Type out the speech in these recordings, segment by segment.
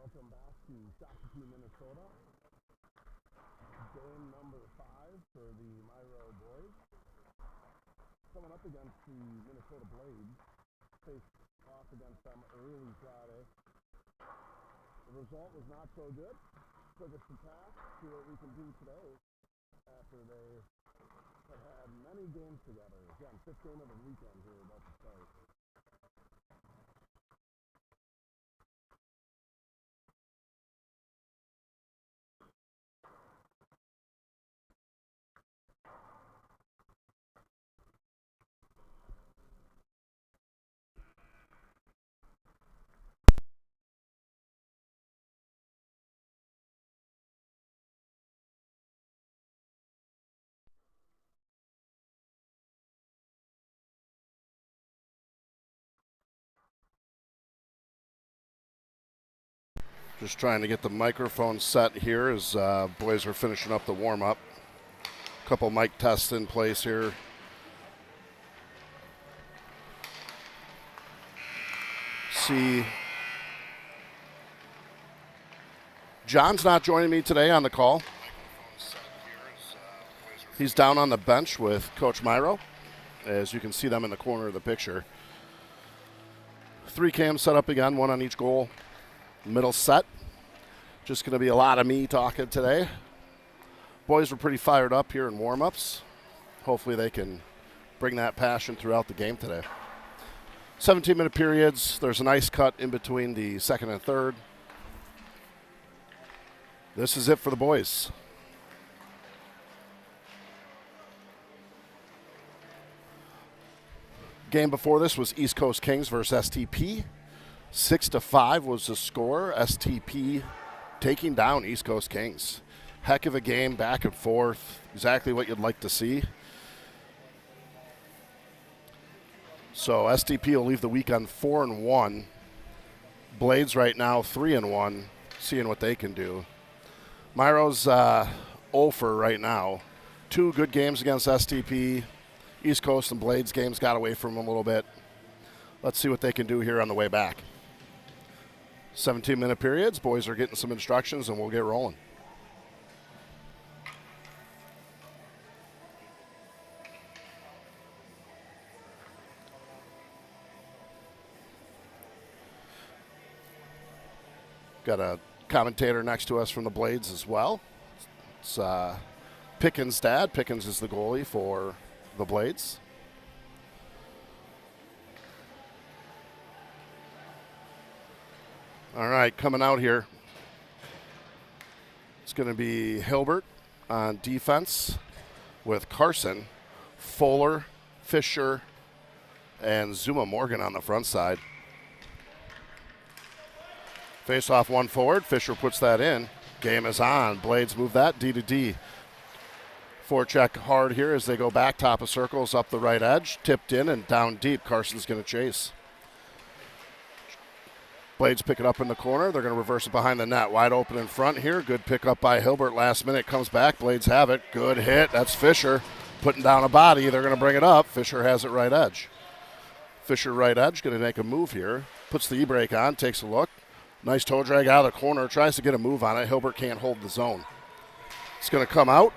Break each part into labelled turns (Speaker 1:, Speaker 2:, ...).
Speaker 1: Welcome back to Shakopee, Minnesota. Game number 5 for the Myhro boys. Coming up against the Minnesota Blades. Faced off against them early Friday. The result was not so good. Took us to task, see what we can do today after they have had many games together. Again, 5th game of the weekend here about to start. Just trying to get the microphone set here as boys are finishing up the warm-up. Couple mic tests in place here. See, John's not joining me today on the call. He's down on the bench with Coach Myhro, as you can see them in the corner of the picture. 3 cams set up again, 1 on each goal. Middle set. Just going to be a lot of me talking today. Boys were pretty fired up here in warm-ups. Hopefully they can bring that passion throughout the game today. 17-minute periods. There's an ice cut in between the second and third. This is it for the boys. Game before this was East Coast Kings versus STP. 6-5 was the score. STP taking down East Coast Kings. Heck of a game, back and forth. Exactly what you'd like to see. So STP will leave the weekend 4-1. Blades right now 3-1, seeing what they can do. Myhro's 0 for right now. 2 good games against STP. East Coast and Blades games got away from them a little bit. Let's see what they can do here on the way back. 17-minute periods. Boys are getting some instructions, and we'll get rolling. Got a commentator next to us from the Blades as well. It's Pickens' dad. Pickens is the goalie for the Blades. All right, coming out here, it's going to be Hilbert on defense with Carson, Fuller, Fisher, and Zuma Morgan on the front side. Face off 1 forward. Fisher puts that in. Game is on. Blades move that D to D. Forecheck hard here as they go back. Top of circles up the right edge. Tipped in and down deep. Carson's going to chase. Blades pick it up in the corner. They're going to reverse it behind the net. Wide open in front here. Good pickup by Hilbert. Last minute comes back. Blades have it. Good hit. That's Fisher putting down a body. They're going to bring it up. Fisher has it right edge. Fisher right edge. Going to make a move here. Puts the e-brake on. Takes a look. Nice toe drag out of the corner. Tries to get a move on it. Hilbert can't hold the zone. It's going to come out.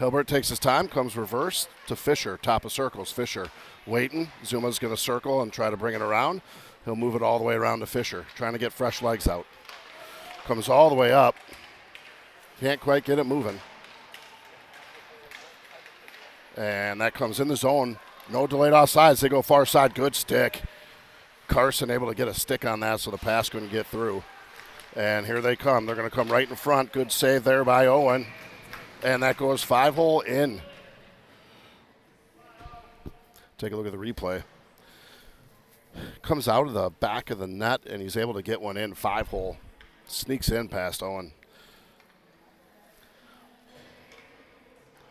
Speaker 1: Hilbert takes his time. Comes reverse to Fisher. Top of circles. Fisher waiting. Zuma's going to circle and try to bring it around. He'll move it all the way around to Fisher, trying to get fresh legs out. Comes all the way up. Can't quite get it moving. And that comes in the zone. No delayed offsides. They go far side. Good stick. Carson able to get a stick on that so the pass couldn't get through. And here they come. They're going to come right in front. Good save there by Owen. And that goes 5-hole in. Take a look at the replay. Comes out of the back of the net, and he's able to get one in. 5-hole. Sneaks in past Owen.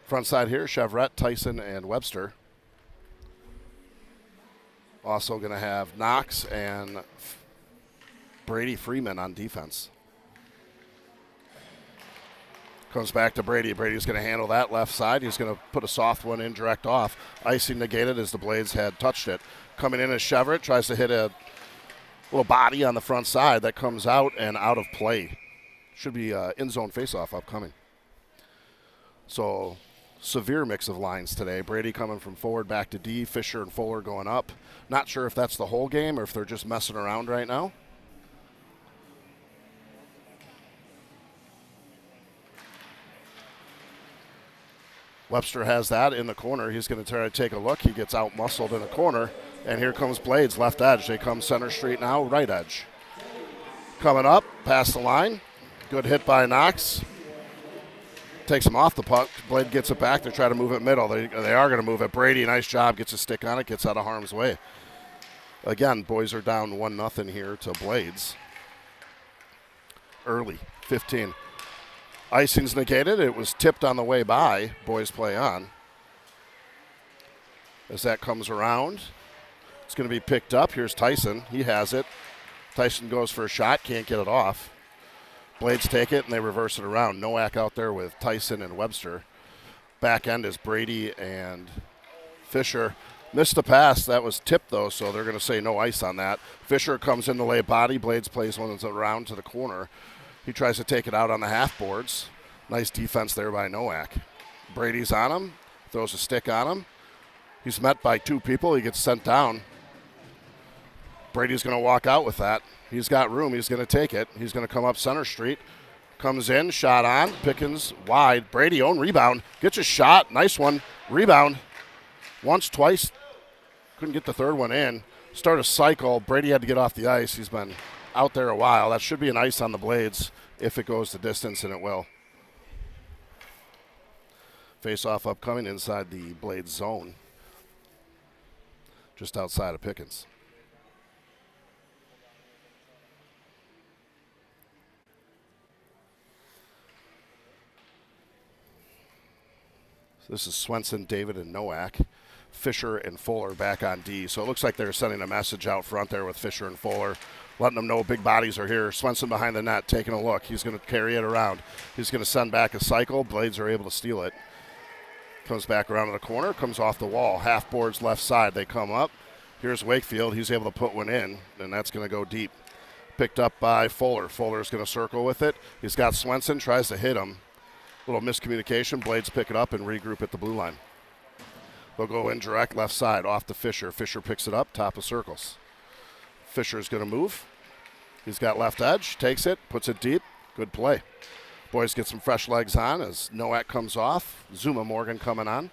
Speaker 1: Front side here, Chevret, Tyson, and Webster. Also going to have Knox and Brady Freeman on defense. Comes back to Brady. Brady's going to handle that left side. He's going to put a soft one in direct off. Icing negated as the Blades had touched it. Coming in as Chevret tries to hit a Little body on the front side that comes out and out of play. Should be in zone faceoff upcoming. So severe mix of lines today. Brady coming from forward back to D. Fisher and Fuller going up. Not sure if that's the whole game or if they're just messing around right now. Webster has that in the corner. He's going to try to take a look. He gets out-muscled in the corner. And here comes Blades, left edge. They come center street now, right edge. Coming up, past the line. Good hit by Knox. Takes him off the puck. Blade gets it back. They try to move it middle. They are going to move it. Brady, nice job. Gets a stick on it. Gets out of harm's way. Again, boys are down 1-0 here to Blades. Early, 15. Icing's negated. It was tipped on the way by. Boys play on. As that comes around, it's going to be picked up. Here's Tyson. He has it. Tyson goes for a shot. Can't get it off. Blades take it, and they reverse it around. Nowak out there with Tyson and Webster. Back end is Brady and Fisher. Missed the pass. That was tipped, though, so they're going to say no ice on that. Fisher comes in to lay body. Blades plays one that's around to the corner. He tries to take it out on the half boards. Nice defense there by Nowak. Brady's on him. Throws a stick on him. He's met by two people. He gets sent down. Brady's going to walk out with that. He's got room. He's going to take it. He's going to come up center street. Comes in, shot on. Pickens wide. Brady own rebound. Gets a shot. Nice one. Rebound. Once, twice. Couldn't get the third one in. Start a cycle. Brady had to get off the ice. He's been out there a while. That should be an ice on the Blades if it goes the distance, and it will. Face-off upcoming inside the Blades zone. Just outside of Pickens. So this is Swenson, David, and Nowak. Fisher and Fuller back on D. So it looks like they're sending a message out front there with Fisher and Fuller, letting them know big bodies are here. Swenson behind the net, taking a look. He's going to carry it around. He's going to send back a cycle. Blades are able to steal it. Comes back around to the corner, comes off the wall. Half boards left side. They come up. Here's Wakefield. He's able to put one in, and that's going to go deep. Picked up by Fuller. Fuller's going to circle with it. He's got Swenson, tries to hit him. Little miscommunication. Blades pick it up and regroup at the blue line. They'll go in direct left side off to Fisher. Fisher picks it up, top of circles. Fisher's going to move. He's got left edge, takes it, puts it deep. Good play. Boys get some fresh legs on as Nowak comes off. Zuma Morgan coming on.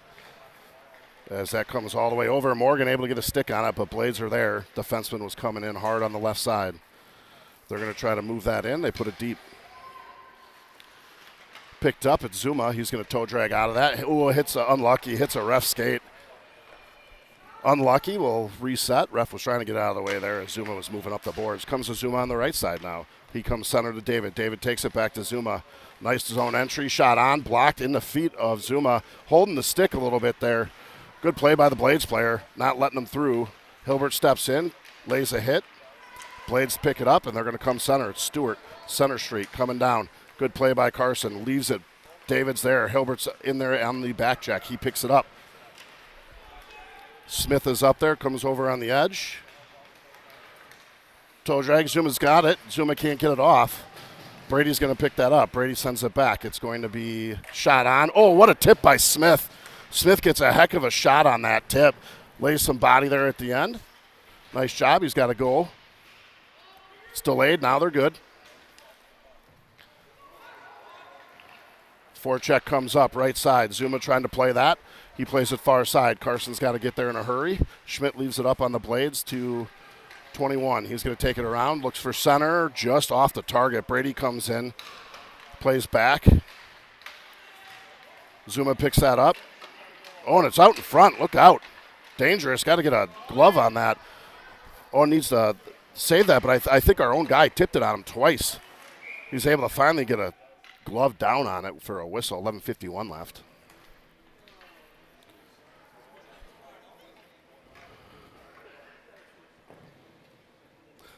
Speaker 1: As that comes all the way over, Morgan able to get a stick on it, but Blades are there. Defenseman was coming in hard on the left side. They're going to try to move that in. They put it deep. Picked up at Zuma. He's going to toe drag out of that. Ooh, hits unlucky. Hits a ref skate. Unlucky. Will reset. Ref was trying to get out of the way there as Zuma was moving up the boards. Comes to Zuma on the right side now. He comes center to David. David takes it back to Zuma. Nice zone entry. Shot on. Blocked in the feet of Zuma. Holding the stick a little bit there. Good play by the Blades player. Not letting them through. Hilbert steps in. Lays a hit. Blades pick it up, and they're going to come center. It's Stewart. Center street coming down. Good play by Carson. Leaves it. David's there. Hilbert's in there on the back check. He picks it up. Smith is up there. Comes over on the edge. Toe drag. Zuma's got it. Zuma can't get it off. Brady's going to pick that up. Brady sends it back. It's going to be shot on. Oh, what a tip by Smith. Smith gets a heck of a shot on that tip. Lays some body there at the end. Nice job. He's got a goal. It's delayed. Now they're good. Forecheck comes up, right side. Zuma trying to play that. He plays it far side. Carson's got to get there in a hurry. Schmidt leaves it up on the Blades to 21. He's going to take it around. Looks for center, just off the target. Brady comes in, plays back. Zuma picks that up. Oh, and it's out in front. Look out. Dangerous. Got to get a glove on that. Oh, needs to save that, but I think our own guy tipped it on him twice. He's able to finally get a glove down on it for a whistle. 11:51 left.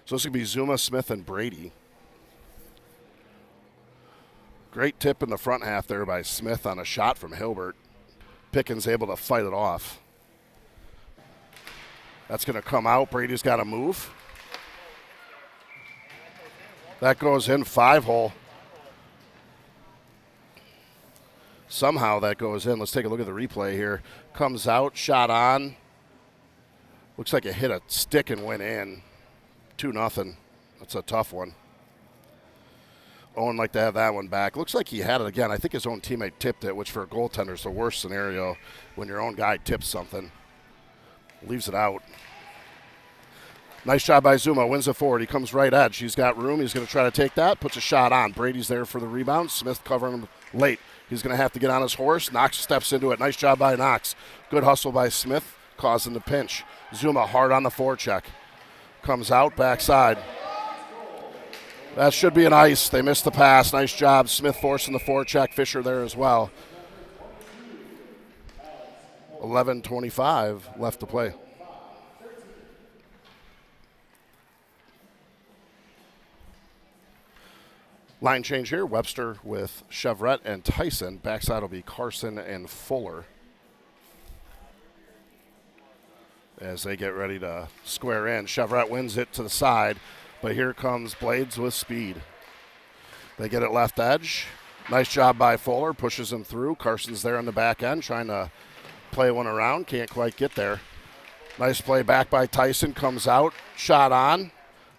Speaker 1: So this is going to be Zuma, Smith, and Brady. Great tip in the front half there by Smith on a shot from Hilbert. Pickens able to fight it off. That's going to come out. Brady's got to move. That goes in 5-hole. Somehow that goes in. Let's take a look at the replay here. Comes out, shot on. Looks like it hit a stick and went in. 2-0. That's a tough one. Owen like to have that one back. Looks like he had it again. I think his own teammate tipped it, which for a goaltender is the worst scenario when your own guy tips something. Leaves it out. Nice job by Zuma. Wins it forward. He comes right edge. He's got room. He's going to try to take that. Puts a shot on. Brady's there for the rebound. Smith covering him late. He's going to have to get on his horse. Knox steps into it. Nice job by Knox. Good hustle by Smith, causing the pinch. Zuma hard on the forecheck. Comes out, backside. That should be an ice. They missed the pass. Nice job. Smith forcing the forecheck. Fisher there as well. 11:25 left to play. Line change here. Webster with Chevret and Tyson. Backside will be Carson and Fuller as they get ready to square in. Chevret wins it to the side, but here comes Blades with speed. They get it left edge. Nice job by Fuller. Pushes him through. Carson's there on the back end trying to play one around. Can't quite get there. Nice play back by Tyson. Comes out. Shot on.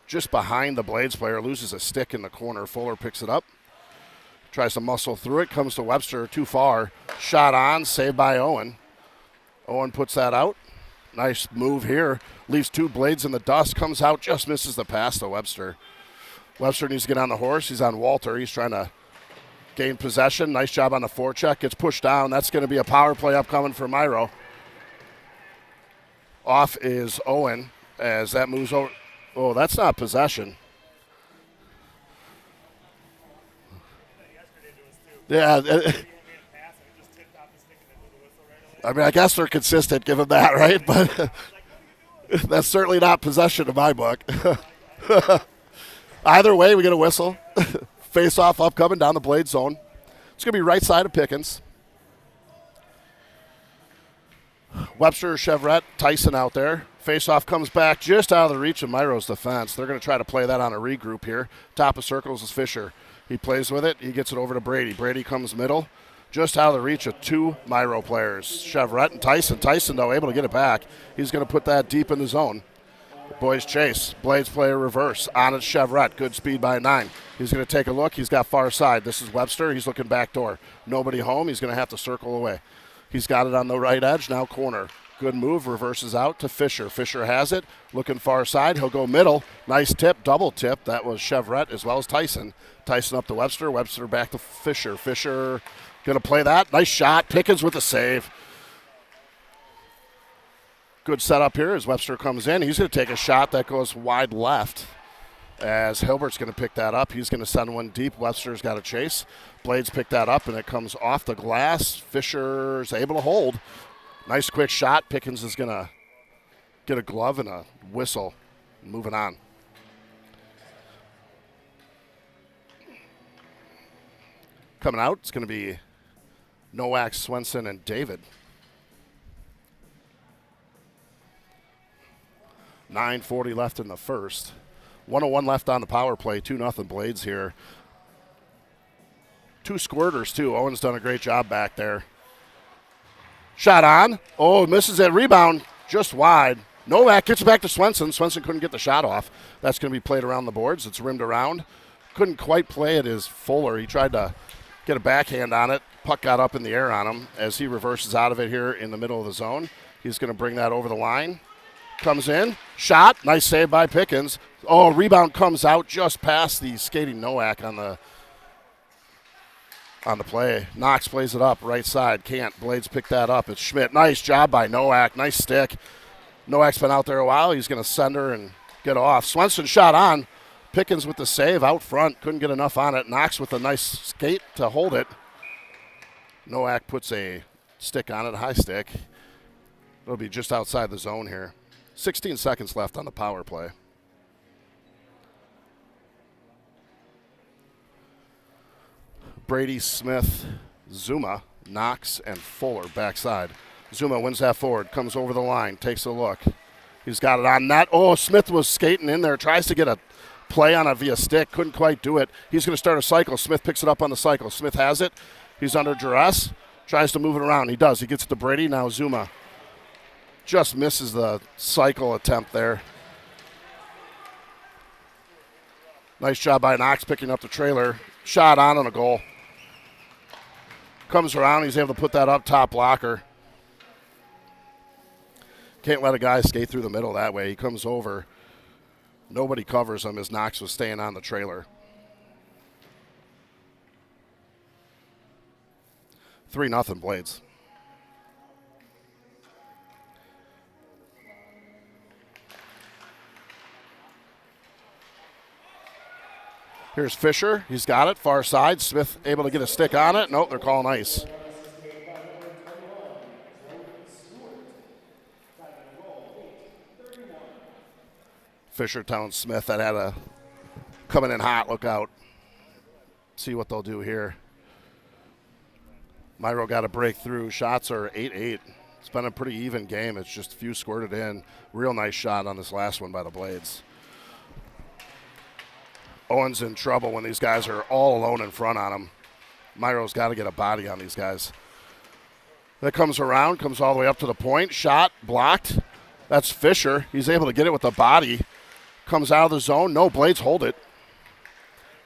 Speaker 1: Just behind the Blades player. Loses a stick in the corner. Fuller picks it up. Tries to muscle through it. Comes to Webster. Too far. Shot on. Saved by Owen. Owen puts that out. Nice move here. Leaves two Blades in the dust. Comes out. Just misses the pass to Webster. Webster needs to get on the horse. He's on Walter. He's trying to gain possession. Nice job on the forecheck. Gets pushed down. That's going to be a power play upcoming for Myhro. Off is Owen as that moves over. Oh, that's not possession. Yeah. I mean, I guess they're consistent, give them that, right? But that's certainly not possession in my book. Either way, we get a whistle. Face-off upcoming down the Blade zone. It's going to be right side of Pickens. Webster, Chevret, Tyson out there. Face-off comes back just out of the reach of Myhro's defense. They're going to try to play that on a regroup here. Top of circles is Fisher. He plays with it. He gets it over to Brady. Brady comes middle. Just out of the reach of two Myhro players, Chevret and Tyson. Tyson, though, able to get it back. He's going to put that deep in the zone. The boys chase. Blades play a reverse. On it, Chevret. Good speed by 9. He's going to take a look. He's got far side. This is Webster. He's looking back door. Nobody home. He's going to have to circle away. He's got it on the right edge. Now corner. Good move. Reverses out to Fisher. Fisher has it. Looking far side. He'll go middle. Nice tip. Double tip. That was Chevret as well as Tyson. Tyson up to Webster. Webster back to Fisher. Fisher going to play that. Nice shot. Pickens with the save. Good setup here as Webster comes in. He's going to take a shot that goes wide left as Hilbert's going to pick that up. He's going to send one deep. Webster's got a chase. Blades pick that up, and it comes off the glass. Fisher's able to hold. Nice quick shot. Pickens is going to get a glove and a whistle. Moving on. Coming out, it's going to be Nowak, Swenson, and David. 9:40 left in the first. 1:01 left on the power play. 2-0 Blades here. Two squirters, too. Owen's done a great job back there. Shot on. Oh, misses that rebound just wide. Nowak gets it back to Swenson. Swenson couldn't get the shot off. That's going to be played around the boards. It's rimmed around. Couldn't quite play it as Fuller. He tried to get a backhand on it. Puck got up in the air on him as he reverses out of it here in the middle of the zone. He's going to bring that over the line. Comes in. Shot. Nice save by Pickens. Oh, rebound comes out just past the skating Nowak on the play. Knox plays it up right side. Can't. Blades pick that up. It's Schmidt. Nice job by Nowak. Nice stick. Nowak's been out there a while. He's going to send her and get off. Swenson shot on. Pickens with the save out front. Couldn't get enough on it. Knox with a nice skate to hold it. Nowak puts a stick on it, a high stick. It'll be just outside the zone here. 16 seconds left on the power play. Brady, Smith, Zuma, Knox, and Fuller backside. Zuma wins that forward, comes over the line, takes a look. He's got it on net. Oh, Smith was skating in there, tries to get a play on it via stick. Couldn't quite do it. He's going to start a cycle. Smith picks it up on the cycle. Smith has it. He's under duress. Tries to move it around. He does. He gets it to Brady. Now Zuma just misses the cycle attempt there. Nice job by Knox picking up the trailer. Shot on a goal. Comes around. He's able to put that up top blocker. Can't let a guy skate through the middle that way. He comes over. Nobody covers him as Knox was staying on the trailer. 3-0 Blades. Here's Fisher. He's got it. Far side. Smith able to get a stick on it. Nope, they're calling ice. Fisher telling Smith that had a coming in hot. Look out. See what they'll do here. Myhro got a breakthrough. Shots are 8-8. It's been a pretty even game. It's just a few squirted in. Real nice shot on this last one by the Blades. Owen's in trouble when these guys are all alone in front on him. Myhro's got to get a body on these guys. That comes around, comes all the way up to the point. Shot, blocked. That's Fisher. He's able to get it with the body. Comes out of the zone. No, Blades hold it.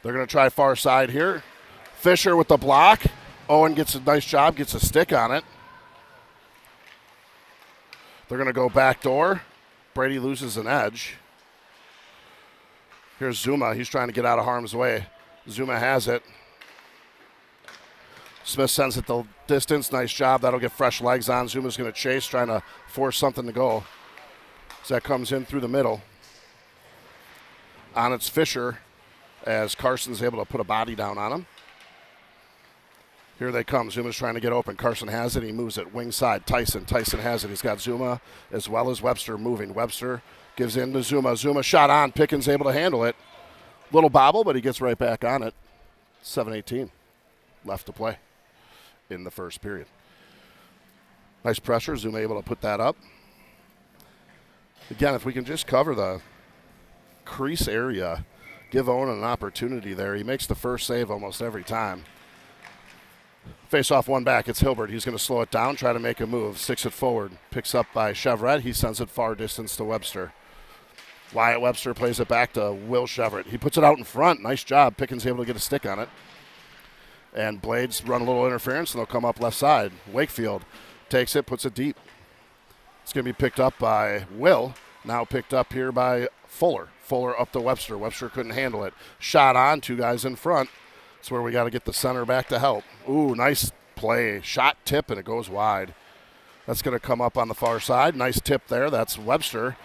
Speaker 1: They're going to try far side here. Fisher with the block. Owen gets a nice job, gets a stick on it. They're going to go back door. Brady loses an edge. Here's Zuma. He's trying to get out of harm's way. Zuma has it. Smith sends it the distance. Nice job. That'll get fresh legs on. Zuma's going to chase, trying to force something to go. So that comes in through the middle. On it's Fisher as Carson's able to put a body down on him. Here they come. Zuma's trying to get open. Carson has it. He moves it. Wing side. Tyson. Tyson has it. He's got Zuma as well as Webster moving. Webster gives in to Zuma. Zuma shot on. Pickens able to handle it. Little bobble, but he gets right back on it. 7:18 left to play in the first period. Nice pressure. Zuma able to put that up. Again, if we can just cover the crease area, give Owen an opportunity there. He makes the first save almost every time. Face off one back. It's Hilbert. He's going to slow it down, try to make a move. Sticks it forward. Picks up by Chevret. He sends it far distance to Webster. Wyatt Webster plays it back to Will Chevret. He puts it out in front. Nice job. Pickens able to get a stick on it. And Blades run a little interference, and they'll come up left side. Wakefield takes it, puts it deep. It's going to be picked up by Will. Now picked up here by Fuller. Fuller up to Webster. Webster couldn't handle it. Shot on. Two guys in front. That's where we got to get the center back to help. Ooh, nice play. Shot tip, and it goes wide. That's going to come up on the far side. Nice tip there. That's Webster.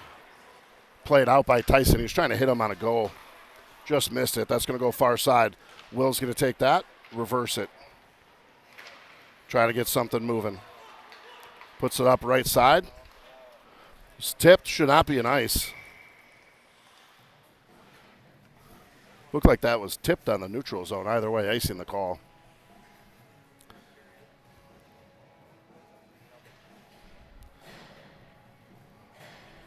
Speaker 1: Played out by Tyson. He was trying to hit him on a goal. Just missed it. That's going to go far side. Will's going to take that, reverse it. Try to get something moving. Puts it up right side. It's tipped. Should not be an ice. Looked like that was tipped on the neutral zone. Either way, icing the call.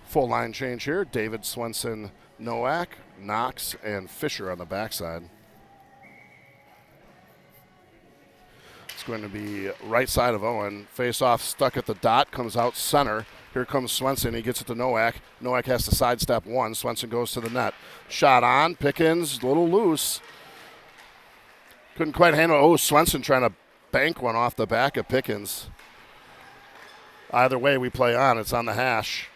Speaker 1: Full line change here. David, Swenson, Nowak, Knox, and Fisher on the backside. It's going to be right side of Owen. Face off stuck at the dot. Comes out center. Here comes Swenson. He gets it to Nowak. Nowak has to sidestep one. Swenson goes to the net. Shot on. Pickens, a little loose. Couldn't quite handle it. Oh, Swenson trying to bank one off the back of Pickens. Either way, we play on. It's on the hash.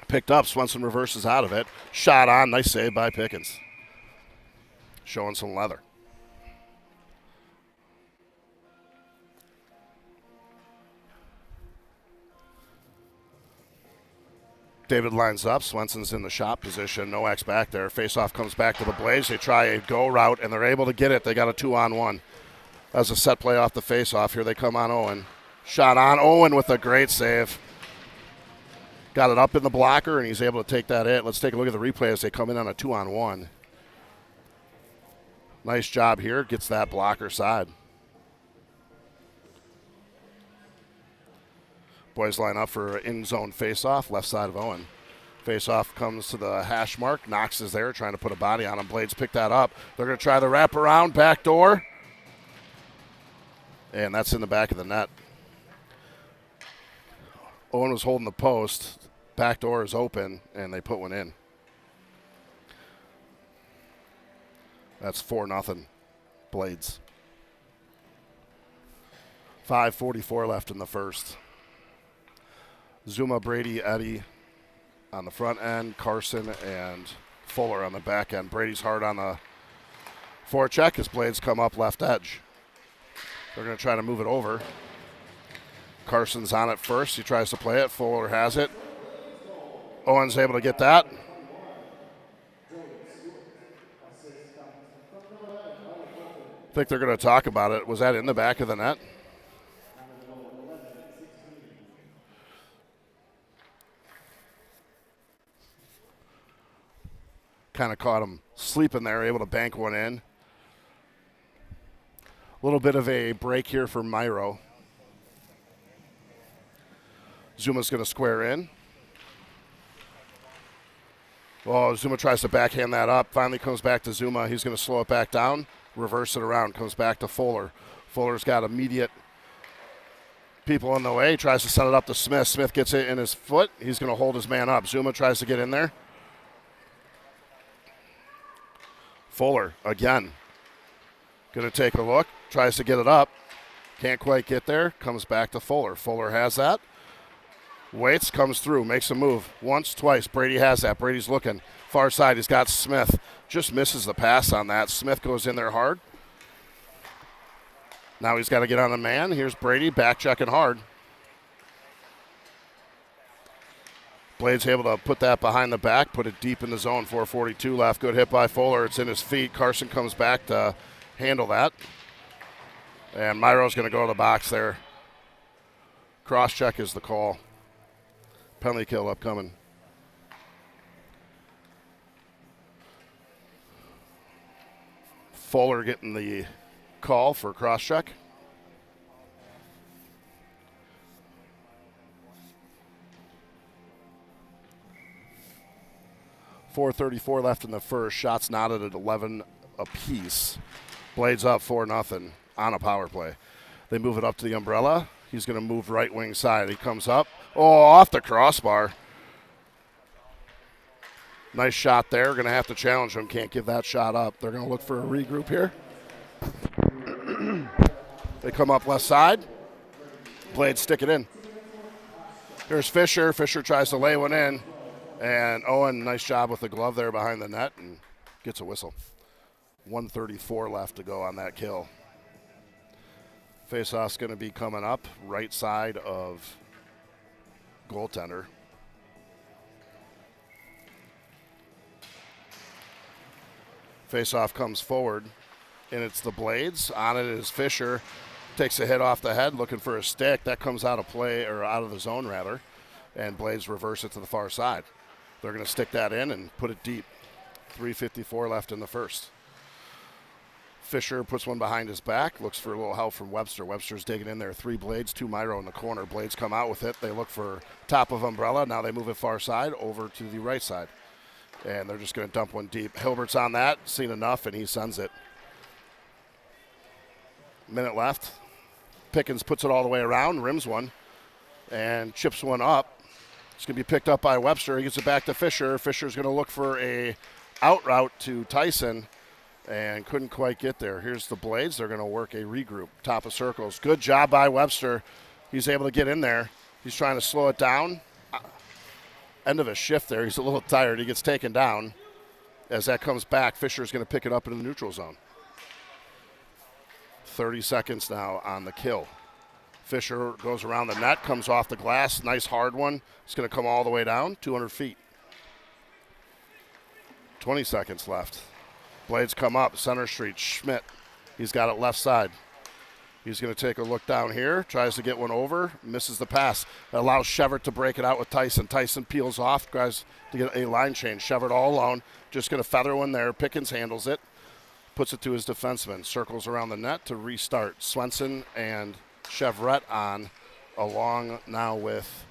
Speaker 1: Picked up. Swenson reverses out of it. Shot on. Nice save by Pickens. Showing some leather. David lines up. Swenson's in the shot position. Nowak's back there. Faceoff comes back to the Blaze. They try a go route, and they're able to get it. They got a 2-on-1. That was a set play off the faceoff. Here they come on Owen. Shot on. Owen with a great save. Got it up in the blocker, and he's able to take that in. Let's take a look at the replay as they come in on a 2-on-1. Nice job here. Gets that blocker side. Boys line up for in-zone face-off, left side of Owen. Face-off comes to the hash mark. Knox is there trying to put a body on him. Blades pick that up. They're going to try the wraparound, back door. And that's in the back of the net. Owen was holding the post. Back door is open, and they put one in. That's 4-0 Blades. 5:44 left in the first. Zuma, Brady, Eddie on the front end, Carson and Fuller on the back end. Brady's hard on the forecheck as Blades come up left edge. They're going to try to move it over. Carson's on it first. He tries to play it. Fuller has it. Owen's able to get that. I think they're going to talk about it. Was that in the back of the net? Kind of caught him sleeping there, able to bank one in. A little bit of a break here for Myhro. Zuma's going to square in. Oh, Zuma tries to backhand that up. Finally comes back to Zuma. He's going to slow it back down, reverse it around, comes back to Fuller. Fuller's got immediate people in the way. He tries to send it up to Smith. Smith gets it in his foot. He's going to hold his man up. Zuma tries to get in there. Fuller again. Going to take a look. Tries to get it up. Can't quite get there. Comes back to Fuller. Fuller has that. Waits, comes through, makes a move. Once, twice. Brady has that. Brady's looking. Far side, he's got Smith. Just misses the pass on that. Smith goes in there hard. Now he's got to get on the man. Here's Brady back checking hard. Blades able to put that behind the back, put it deep in the zone. 4:42 left. Good hit by Fuller. It's in his feet. Carson comes back to handle that. And Myhro's going to go to the box there. Cross check is the call. Penalty kill upcoming. Fuller getting the call for cross check. .434 left in the first. Shots knotted at 11 apiece. Blades up 4-0 on a power play. They move it up to the umbrella. He's going to move right wing side. He comes up. Oh, off the crossbar. Nice shot there. Going to have to challenge him. Can't give that shot up. They're going to look for a regroup here. They come up left side. Blades stick it in. Here's Fisher. Fisher tries to lay one in. And Owen, nice job with the glove there behind the net and gets a whistle. 1:34 left to go on that kill. Faceoff's going to be coming up right side of goaltender. Faceoff comes forward, and it's the Blades. On it is Fisher. Takes a hit off the head, looking for a stick. That comes out of play, or out of the zone, rather. And Blades reverse it to the far side. They're going to stick that in and put it deep. 3:54 left in the first. Fisher puts one behind his back, looks for a little help from Webster. Webster's digging in there. 3 Blades, 2 Myhro in the corner. Blades come out with it. They look for top of umbrella. Now they move it far side over to the right side. And they're just going to dump one deep. Hilbert's on that, seen enough, and he sends it. Minute left. Pickens puts it all the way around, rims one, and chips one up. It's going to be picked up by Webster. He gets it back to Fisher. Fisher's going to look for a out route to Tyson and couldn't quite get there. Here's the Blades. They're going to work a regroup. Top of circles. Good job by Webster. He's able to get in there. He's trying to slow it down. End of a shift there. He's a little tired. He gets taken down. As that comes back, Fisher's going to pick it up into the neutral zone. 30 seconds now on the kill. Fisher goes around the net, comes off the glass. Nice hard one. It's going to come all the way down, 200 feet. 20 seconds left. Blades come up, center street. Schmidt, he's got it left side. He's going to take a look down here, tries to get one over, misses the pass. That allows Shevert to break it out with Tyson. Tyson peels off, tries to get a line change. Shevert all alone, just going to feather one there. Pickens handles it, puts it to his defenseman, circles around the net to restart. Swenson and Chevret on, along now with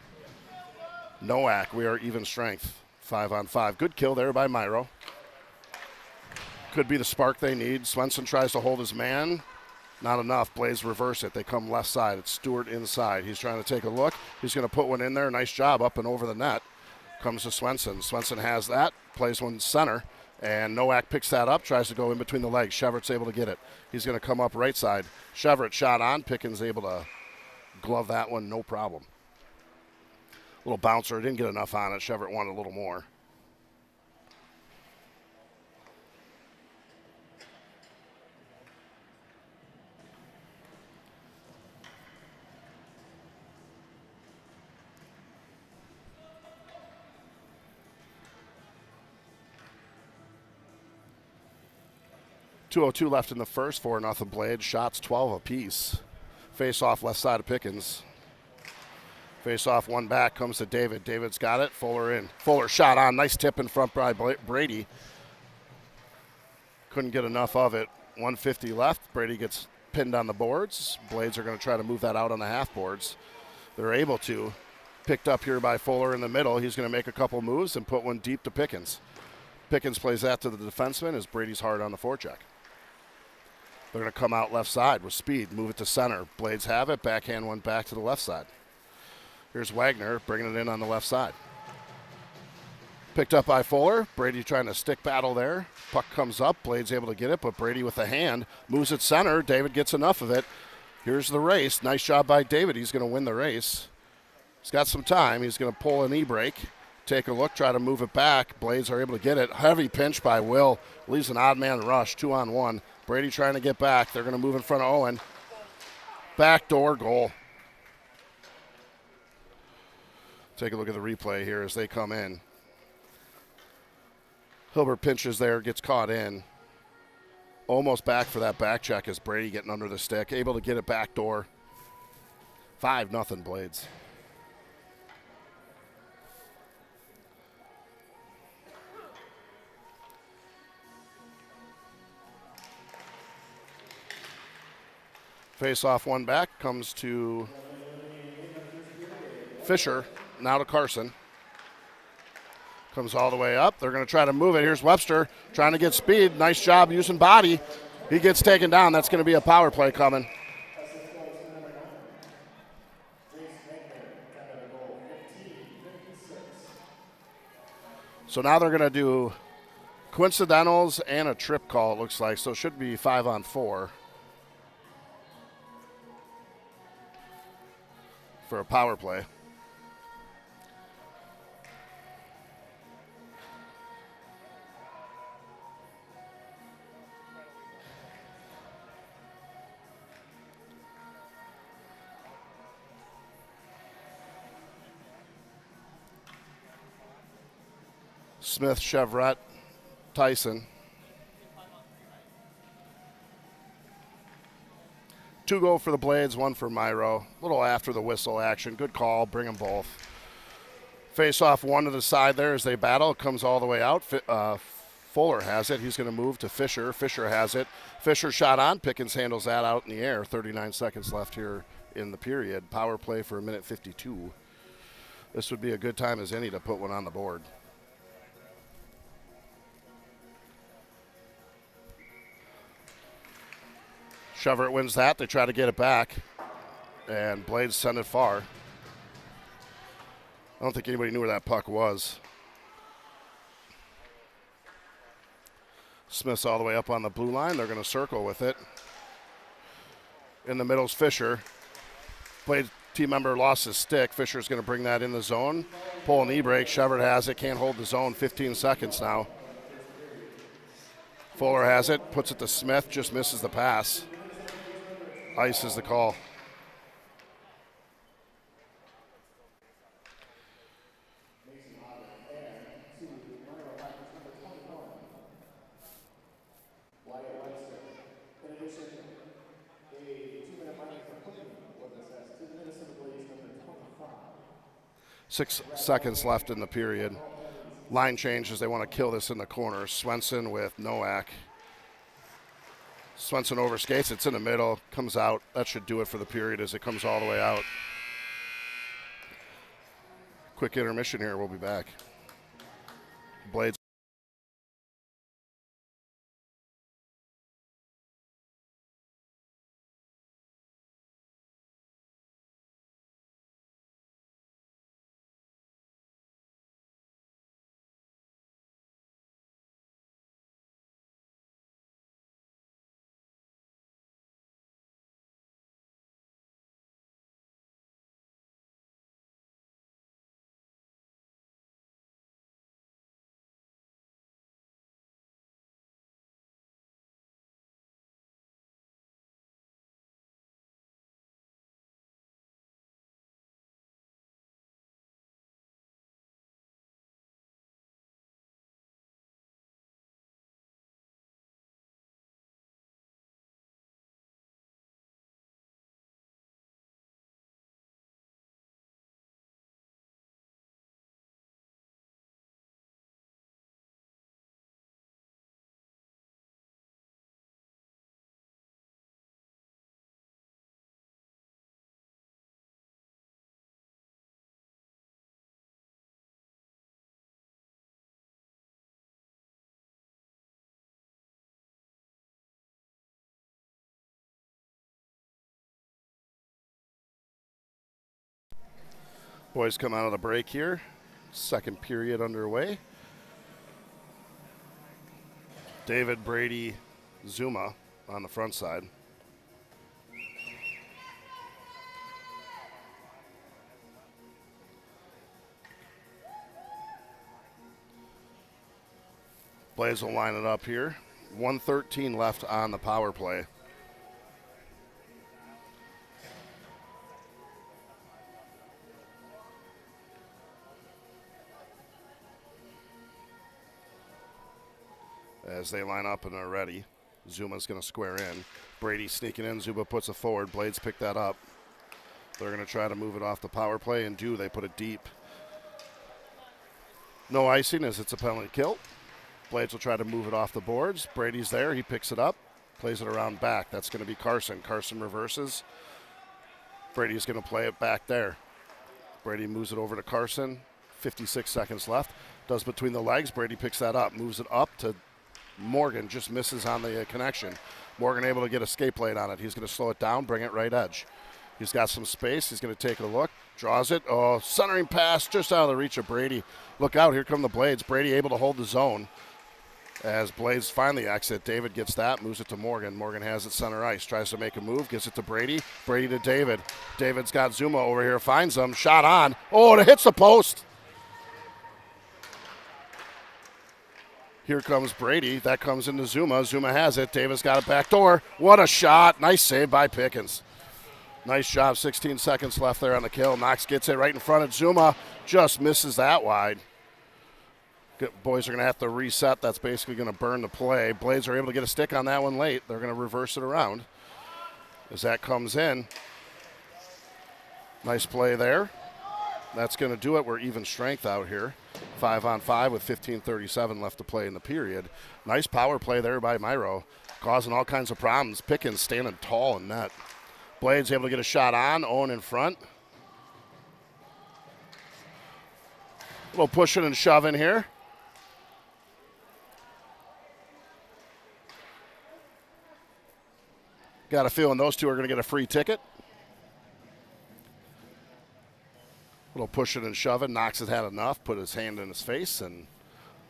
Speaker 1: Nowak. We are even strength. 5-on-5. Good kill there by Myhro. Could be the spark they need. Swenson tries to hold his man. Not enough. Blades reverse it. They come left side. It's Stewart inside. He's trying to take a look. He's going to put one in there. Nice job up and over the net. Comes to Swenson. Swenson has that. Plays one center. And Nowak picks that up. Tries to go in between the legs. Chevert's able to get it. He's going to come up right side. Chevert shot on. Pickens able to glove that one. No problem. Little bouncer. Didn't get enough on it. Chevert wanted a little more. .202 left in the first, 4-0 Blades. Shots 12 apiece. Face off left side of Pickens. Face off one back, comes to David. David's got it, Fuller in. Fuller shot on, nice tip in front by Brady. Couldn't get enough of it. 150 left, Brady gets pinned on the boards. Blades are going to try to move that out on the half boards. They're able to. Picked up here by Fuller in the middle. He's going to make a couple moves and put one deep to Pickens. Pickens plays that to the defenseman as Brady's hard on the forecheck. They're going to come out left side with speed, move it to center. Blades have it, backhand one back to the left side. Here's Wagner bringing it in on the left side. Picked up by Fuller. Brady trying to stick battle there. Puck comes up, Blades able to get it, but Brady with the hand moves it center. David gets enough of it. Here's the race. Nice job by David. He's going to win the race. He's got some time. He's going to pull an e-brake. Take a look, try to move it back. Blades are able to get it. Heavy pinch by Will. Leaves an odd man rush, 2-on-1. Brady trying to get back. They're going to move in front of Owen. Backdoor goal. Take a look at the replay here as they come in. Hilbert pinches there, gets caught in. Almost back for that back check as Brady getting under the stick. Able to get it backdoor. 5-0 Blades. Face off one back, comes to Fisher, now to Carson. Comes all the way up. They're going to try to move it. Here's Webster trying to get speed. Nice job using body. He gets taken down. That's going to be a power play coming. So now they're going to do coincidentals and a trip call, it looks like. So it should be 5-on-4. For a power play. Smith, Chevret, Tyson. 2 goal for the Blades, 1 for Myhro. A little after the whistle action. Good call. Bring them both. Face off one to the side there as they battle. It comes all the way out. Fuller has it. He's going to move to Fisher. Fisher has it. Fisher shot on. Pickens handles that out in the air. 39 seconds left here in the period. Power play for 1:52. This would be a good time as any to put one on the board. Chevert wins that. They try to get it back. And Blades send it far. I don't think anybody knew where that puck was. Smith's all the way up on the blue line. They're going to circle with it. In the middle's Fisher. Blades team member lost his stick. Fisher's going to bring that in the zone. Pull an e-brake. Chevert has it. Can't hold the zone. 15 seconds now. Fuller has it. Puts it to Smith. Just misses the pass. Ice is the call. Six seconds left in the period. Line changes. They want to kill this in the corner. Swenson with Nowak. Swenson overskates. It's in the middle. Comes out. That should do it for the period as it comes all the way out. Quick intermission here. We'll be back. Blades. Boys come out of the break here. Second period underway. David, Brady, Zuma on the front side. Blades will line it up here. 1:13 left on the power play. As they line up and are ready, Zuma's going to square in. Brady sneaking in. Zuma puts it forward. Blades pick that up. They're going to try to move it off the power play, and they put it deep. No icing as it's a penalty kill. Blades will try to move it off the boards. Brady's there. He picks it up, plays it around back. That's going to be Carson. Carson reverses. Brady's going to play it back there. Brady moves it over to Carson. 56 seconds left. Does between the legs. Brady picks that up. Moves it up to Morgan. Just misses on the connection. Morgan able to get a skate plate on it. He's going to slow it down, bring it right edge. He's got some space. He's going to take a look. Draws it. Oh, centering pass just out of the reach of Brady. Look out. Here come the Blades. Brady able to hold the zone. As Blades finally exit, David gets that, moves it to Morgan. Morgan has it center ice, tries to make a move, gives it to Brady. Brady to David. David's got Zuma over here, finds him, shot on. Oh, and it hits the post. Here comes Brady. That comes into Zuma. Zuma has it. David's got it back door. What a shot. Nice save by Pickens. Nice job. 16 seconds left there on the kill. Knox gets it right in front of Zuma. Just misses that wide. Boys are going to have to reset. That's basically going to burn the play. Blades are able to get a stick on that one late. They're going to reverse it around as that comes in. Nice play there. That's going to do it. We're even strength out here. 5-on-5 with 15:37 left to play in the period. Nice power play there by Myhro, causing all kinds of problems. Pickens standing tall in net. Blades able to get a shot on. Owen in front. A little pushing and shoving here. Got a feeling those two are going to get a free ticket. A little pushing and shoving. Knox has had enough, put his hand in his face, and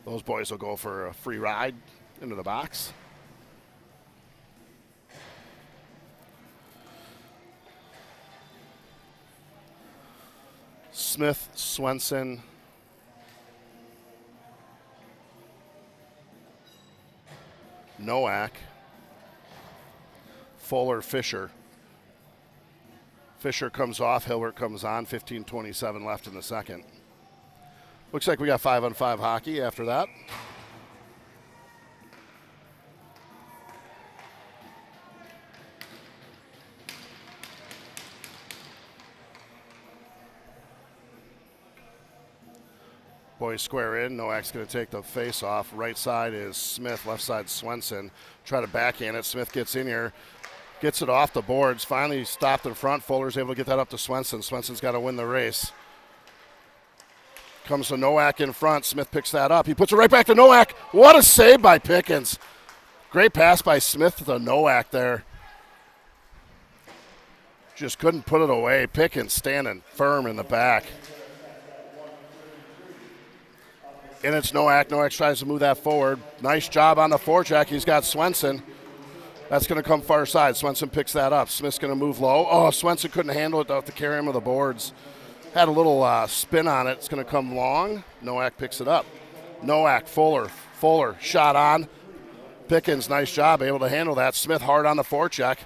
Speaker 1: those boys will go for a free ride into the box. Smith, Swenson, Nowak, Fuller, Fisher. Fisher comes off, Hilbert comes on, 15:27 left in the second. Looks like we got 5-on-5 hockey after that. Boys square in. Nowak's going to take the face off. Right side is Smith, left side Swenson. Try to backhand it. Smith gets in here. Gets it off the boards. Finally stopped in front. Fuller's able to get that up to Swenson. Swenson's got to win the race. Comes to Nowak in front. Smith picks that up. He puts it right back to Nowak. What a save by Pickens. Great pass by Smith to Nowak there. Just couldn't put it away. Pickens standing firm in the back. And it's Nowak. Nowak tries to move that forward. Nice job on the forecheck. He's got Swenson. That's going to come far side. Swenson picks that up. Smith's going to move low. Oh, Swenson couldn't handle it. They'll have to carry him to the boards. Had a little spin on it. It's going to come long. Nowak picks it up. Nowak, Fuller, shot on. Pickens, nice job, able to handle that. Smith hard on the forecheck.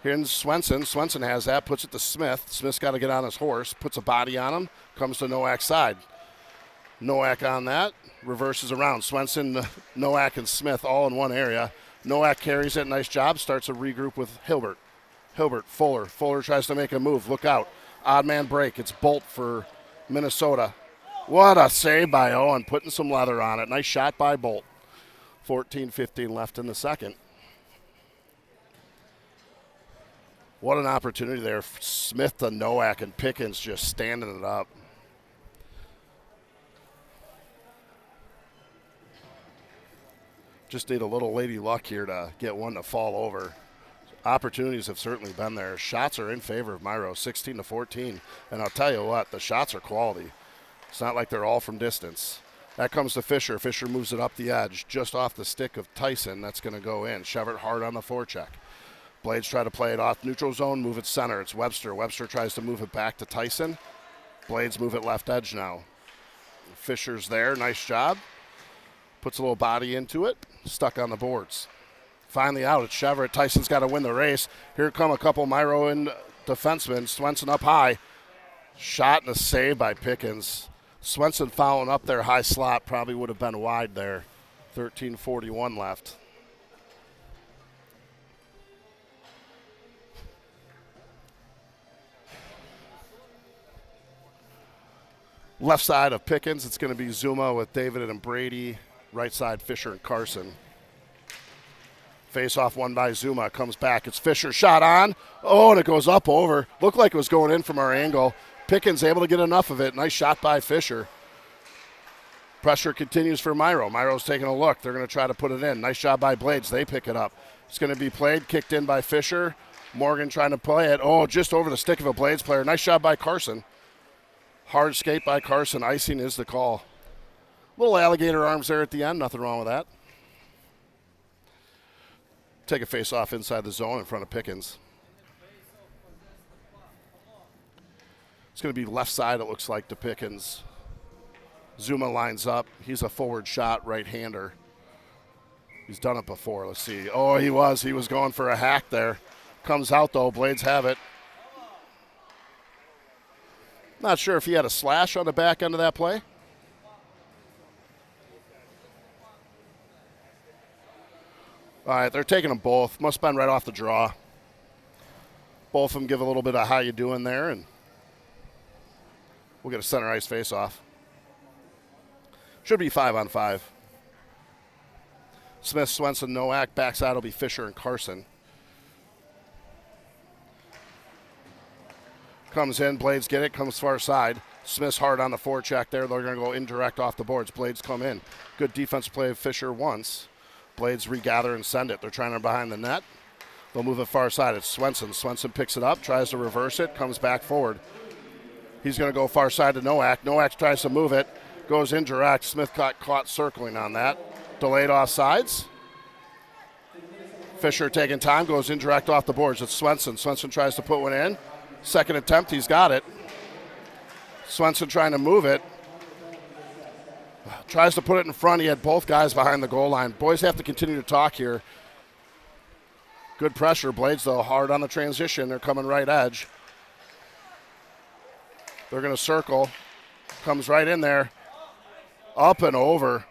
Speaker 1: Here's Swenson. Swenson has that, puts it to Smith. Smith's got to get on his horse, puts a body on him, comes to Nowak's side. Nowak on that, reverses around. Swenson, Nowak, and Smith all in one area. Nowak carries it, nice job, starts a regroup with Hilbert. Fuller. Fuller tries to make a move, look out. Odd man break, it's Bolt for Minnesota. What a save by Owen, putting some leather on it. Nice shot by Bolt. 14-15 left in the second. What an opportunity there. Smith to Nowak and Pickens just standing it up. Just need a little lady luck here to get one to fall over. Opportunities have certainly been there. Shots are in favor of Myhro, 16-14. And I'll tell you what, the shots are quality. It's not like they're all from distance. That comes to Fisher. Fisher moves it up the edge, just off the stick of Tyson. That's going to go in. Shevert hard on the forecheck. Blades try to play it off neutral zone, move it center. It's Webster. Webster tries to move it back to Tyson. Blades move it left edge now. Fisher's there. Nice job. Puts a little body into it. Stuck on the boards. Finally out. It's Shevert. Tyson's got to win the race. Here come a couple Myhro and defensemen. Swenson up high. Shot and a save by Pickens. Swenson following up there, high slot, probably would have been wide there. 13:41 left. Left side of Pickens, it's going to be Zuma with David and Brady. Right side, Fisher and Carson. Face off one by Zuma, comes back. It's Fisher, shot on. Oh, and it goes up over. Looked like it was going in from our angle. Pickens able to get enough of it. Nice shot by Fisher. Pressure continues for Myhro. Myhro's taking a look. They're going to try to put it in. Nice job by Blades. They pick it up. It's going to be played, kicked in by Fisher. Morgan trying to play it. Oh, just over the stick of a Blades player. Nice job by Carson. Hard skate by Carson. Icing is the call. Little alligator arms there at the end. Nothing wrong with that. Take a face off inside the zone in front of Pickens. It's going to be left side, it looks like, to Pickens. Zuma lines up. He's a forward shot right-hander. He's done it before. Let's see. Oh, he was. He was going for a hack there. Comes out, though. Blades have it. Not sure if he had a slash on the back end of that play. All right, they're taking them both. Must have been right off the draw. Both of them give a little bit of how you doing there, and we'll get a center ice face-off. Should be 5-on-5. Smith, Swenson, Nowak. Backside will be Fisher and Carson. Comes in. Blades get it. Comes far side. Smith's hard on the forecheck there. They're going to go indirect off the boards. Blades come in. Good defense play of Fisher once. Blades regather and send it. They're trying to behind the net. They'll move it far side. It's Swenson. Swenson picks it up. Tries to reverse it. Comes back forward. He's going to go far side to Nowak. Nowak tries to move it. Goes indirect. Smith got caught circling on that. Delayed off sides. Fisher taking time. Goes indirect off the boards. It's Swenson. Swenson tries to put one in. Second attempt. He's got it. Swenson trying to move it. Tries to put it in front. He had both guys behind the goal line. Boys have to continue to talk here. Good pressure. Blades, though, hard on the transition. They're coming right edge. They're going to circle. Comes right in there. Up and over.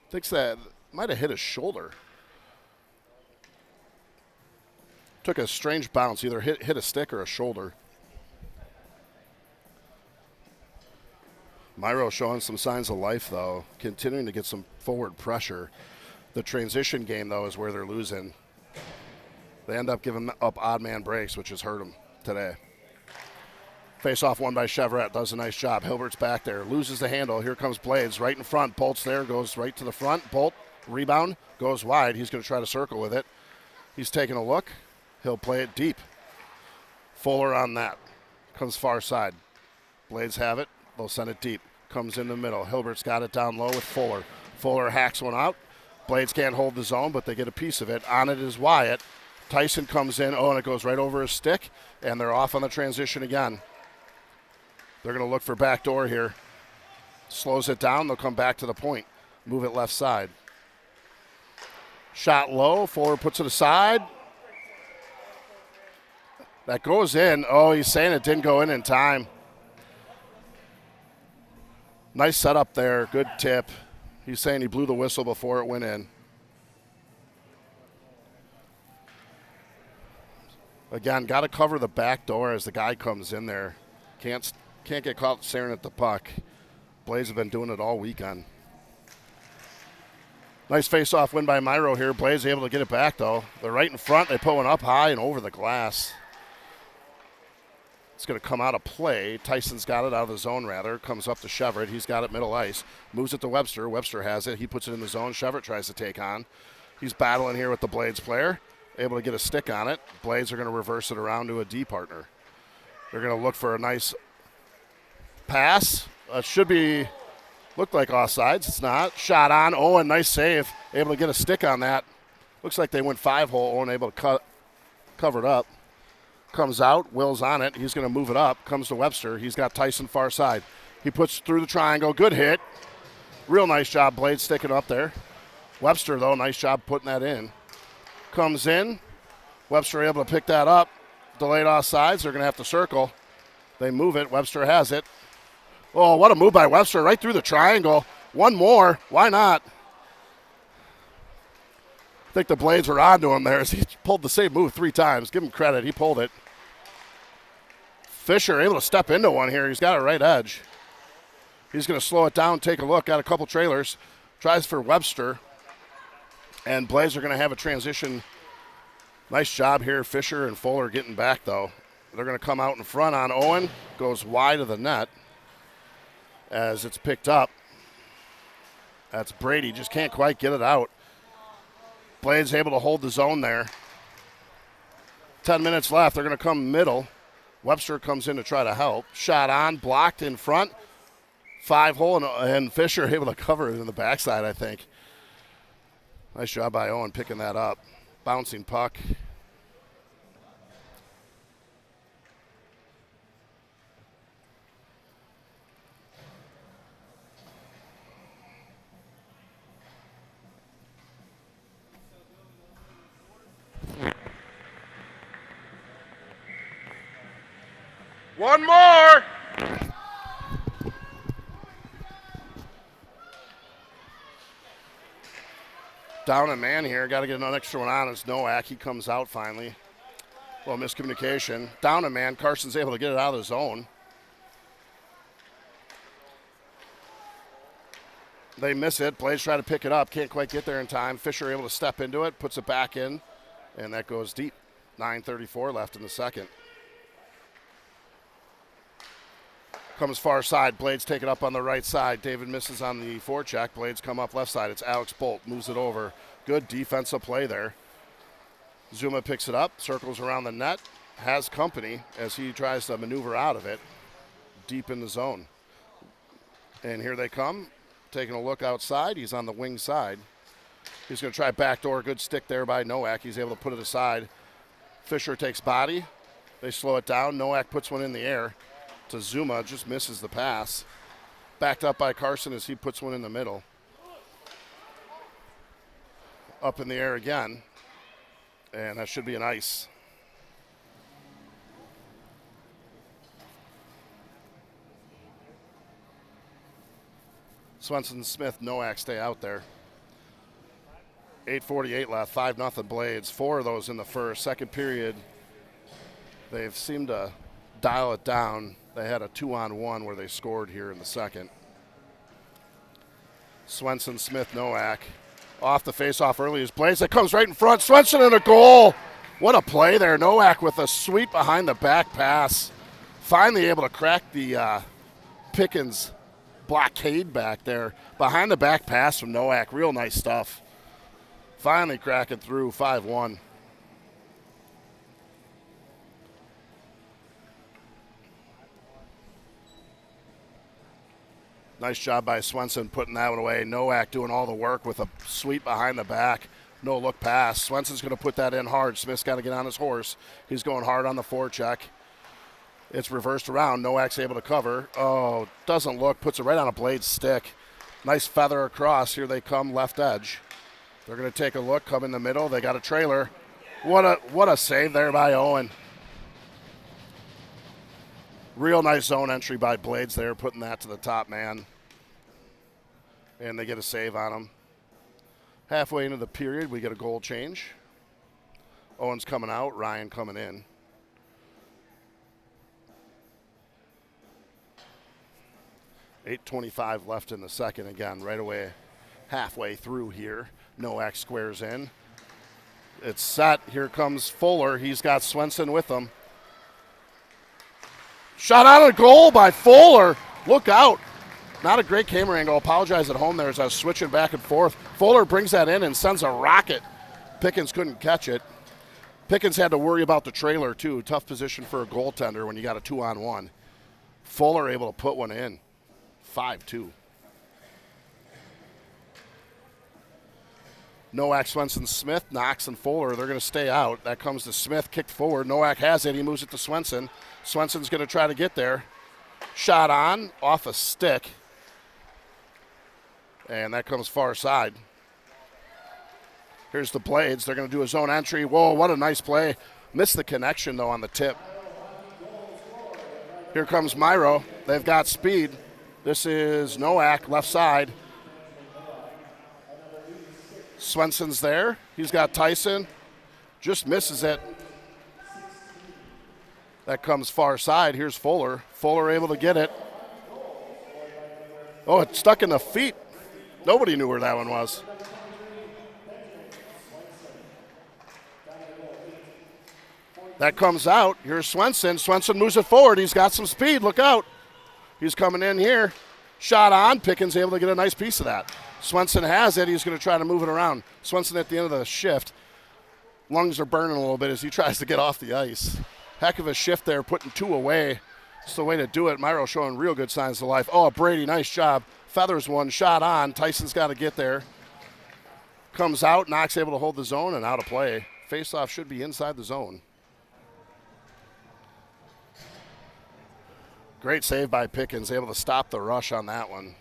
Speaker 1: Thinks that might have hit his shoulder. Took a strange bounce. Either hit a stick or a shoulder. Myhro showing some signs of life, though. Continuing to get some forward pressure. The transition game, though, is where they're losing. They end up giving up odd man breaks, which has hurt them today. Face-off won by Chevrolet. Does a nice job. Hilbert's back there. Loses the handle. Here comes Blades. Right in front. Bolt's there. Goes right to the front. Bolt. Rebound. Goes wide. He's going to try to circle with it. He's taking a look. He'll play it deep. Fuller on that. Comes far side. Blades have it. They'll send it deep. Comes in the middle. Hilbert's got it down low with Fuller. Fuller hacks one out. Blades can't hold the zone, but they get a piece of it. On it is Wyatt. Tyson comes in. Oh, and it goes right over his stick. And they're off on the transition again. They're going to look for backdoor here. Slows it down. They'll come back to the point. Move it left side. Shot low. Fuller puts it aside. That goes in. Oh, he's saying it didn't go in time. Nice setup there. Good tip. He's saying he blew the whistle before it went in. Again, got to cover the back door as the guy comes in there. Can't get caught staring at the puck. Blades have been doing it all weekend. Nice face-off win by Myhro here. Blades able to get it back, though. They're right in front. They put one up high and over the glass. It's going to come out of play. Tyson's got it out of the zone, rather. Comes up to Chevrolet. He's got it middle ice. Moves it to Webster. Webster has it. He puts it in the zone. Chevrolet tries to take on. He's battling here with the Blades player. Able to get a stick on it. Blades are going to reverse it around to a D partner. They're going to look for a nice pass. Should be, looked like offsides. It's not. Shot on. Owen, nice save. Able to get a stick on that. Looks like they went 5-hole. Owen able to cover it up. Comes out. Will's on it. He's going to move it up. Comes to Webster. He's got Tyson far side. He puts through the triangle. Good hit. Real nice job. Blade sticking up there. Webster, though, nice job putting that in. Comes in. Webster able to pick that up. Delayed offsides. They're going to have to circle. They move it. Webster has it. Oh, what a move by Webster. Right through the triangle. One more. Why not? I think the Blades were on to him there as he pulled the same move 3 times. Give him credit. He pulled it. Fisher able to step into one here. He's got a right edge. He's going to slow it down, take a look. Got a couple trailers. Tries for Webster. And Blades are going to have a transition. Nice job here. Fisher and Fuller getting back, though. They're going to come out in front on Owen. Goes wide of the net as it's picked up. That's Brady. Just can't quite get it out. Blades able to hold the zone there. 10 minutes left. They're going to come middle. Webster comes in to try to help. Shot on. Blocked in front. 5-hole, and Fisher able to cover it in the backside, I think. Nice job by Owen picking that up. Bouncing puck.
Speaker 2: One more.
Speaker 1: Down a man here. Got to get another extra one on. It's Nowak. He comes out finally. Well, miscommunication. Down a man. Carson's able to get it out of the zone. They miss it. Blades try to pick it up. Can't quite get there in time. Fisher able to step into it. Puts it back in. And that goes deep. 9:34 left in the second. Comes far side. Blades take it up on the right side. David misses on the forecheck. Blades come up left side. It's Alex Bolt. Moves it over. Good defensive play there. Zuma picks it up. Circles around the net. Has company as he tries to maneuver out of it. Deep in the zone. And here they come. Taking a look outside. He's on the wing side. He's going to try backdoor. Good stick there by Nowak. He's able to put it aside. Fisher takes body. They slow it down. Nowak puts one in the air to Zuma, just misses the pass. Backed up by Carson as he puts one in the middle. Up in the air again. And that should be an ice. Swenson, Smith, Nowak stay out there. 8:48 left, 5-0 Blades. 4 of those in the first. Second period, they've seemed to dial it down. They had a 2-on-1 where they scored here in the second. Swenson, Smith, Nowak. Off the face-off early as Blades. That comes right in front. Swenson and a goal. What a play there. Nowak with a sweep behind the back pass. Finally able to crack the Pickens blockade back there. Behind the back pass from Nowak. Real nice stuff. Finally cracking through 5-1. Nice job by Swenson putting that one away. Nowak doing all the work with a sweep behind the back. No look pass. Swenson's going to put that in hard. Smith's got to get on his horse. He's going hard on the forecheck. It's reversed around. Nowak's able to cover. Oh, doesn't look. Puts it right on a blade stick. Nice feather across. Here they come, left edge. They're going to take a look, come in the middle. They got a trailer. What a save there by Owen. Real nice zone entry by Blades there, putting that to the top man. And they get a save on him. Halfway into the period, we get a goal change. Owen's coming out, Ryan coming in. .8:25 left in the second again, right away, halfway through here. Nowak squares in. It's set. Here comes Fuller. He's got Swenson with him. Shot out of goal by Fuller. Look out. Not a great camera angle. Apologize at home there as I was switching back and forth. Fuller brings that in and sends a rocket. Pickens couldn't catch it. Pickens had to worry about the trailer, too. Tough position for a goaltender when you got a 2-on-1. Fuller able to put one in. 5-2. Nowak, Swenson, Smith, Knox, and Fuller. They're going to stay out. That comes to Smith, kicked forward. Nowak has it. He moves it to Swenson. Swenson's going to try to get there. Shot on, off a stick. And that comes far side. Here's the Blades. They're going to do a zone entry. Whoa, what a nice play. Missed the connection, though, on the tip. Here comes Myhro. They've got speed. This is Nowak, left side. Swenson's there. He's got Tyson. Just misses it. That comes far side. Here's Fuller. Fuller able to get it. Oh, it's stuck in the feet. Nobody knew where that one was. That comes out. Here's Swenson. Swenson moves it forward. He's got some speed. Look out. He's coming in here. Shot on. Pickens able to get a nice piece of that. Swenson has it. He's going to try to move it around. Swenson at the end of the shift. Lungs are burning a little bit as he tries to get off the ice. Heck of a shift there, putting two away. It's the way to do it. Myhro showing real good signs of life. Oh, Brady, nice job. Feathers one, shot on. Tyson's got to get there. Comes out, Knox able to hold the zone and out of play. Faceoff should be inside the zone. Great save by Pickens, able to stop the rush on that one.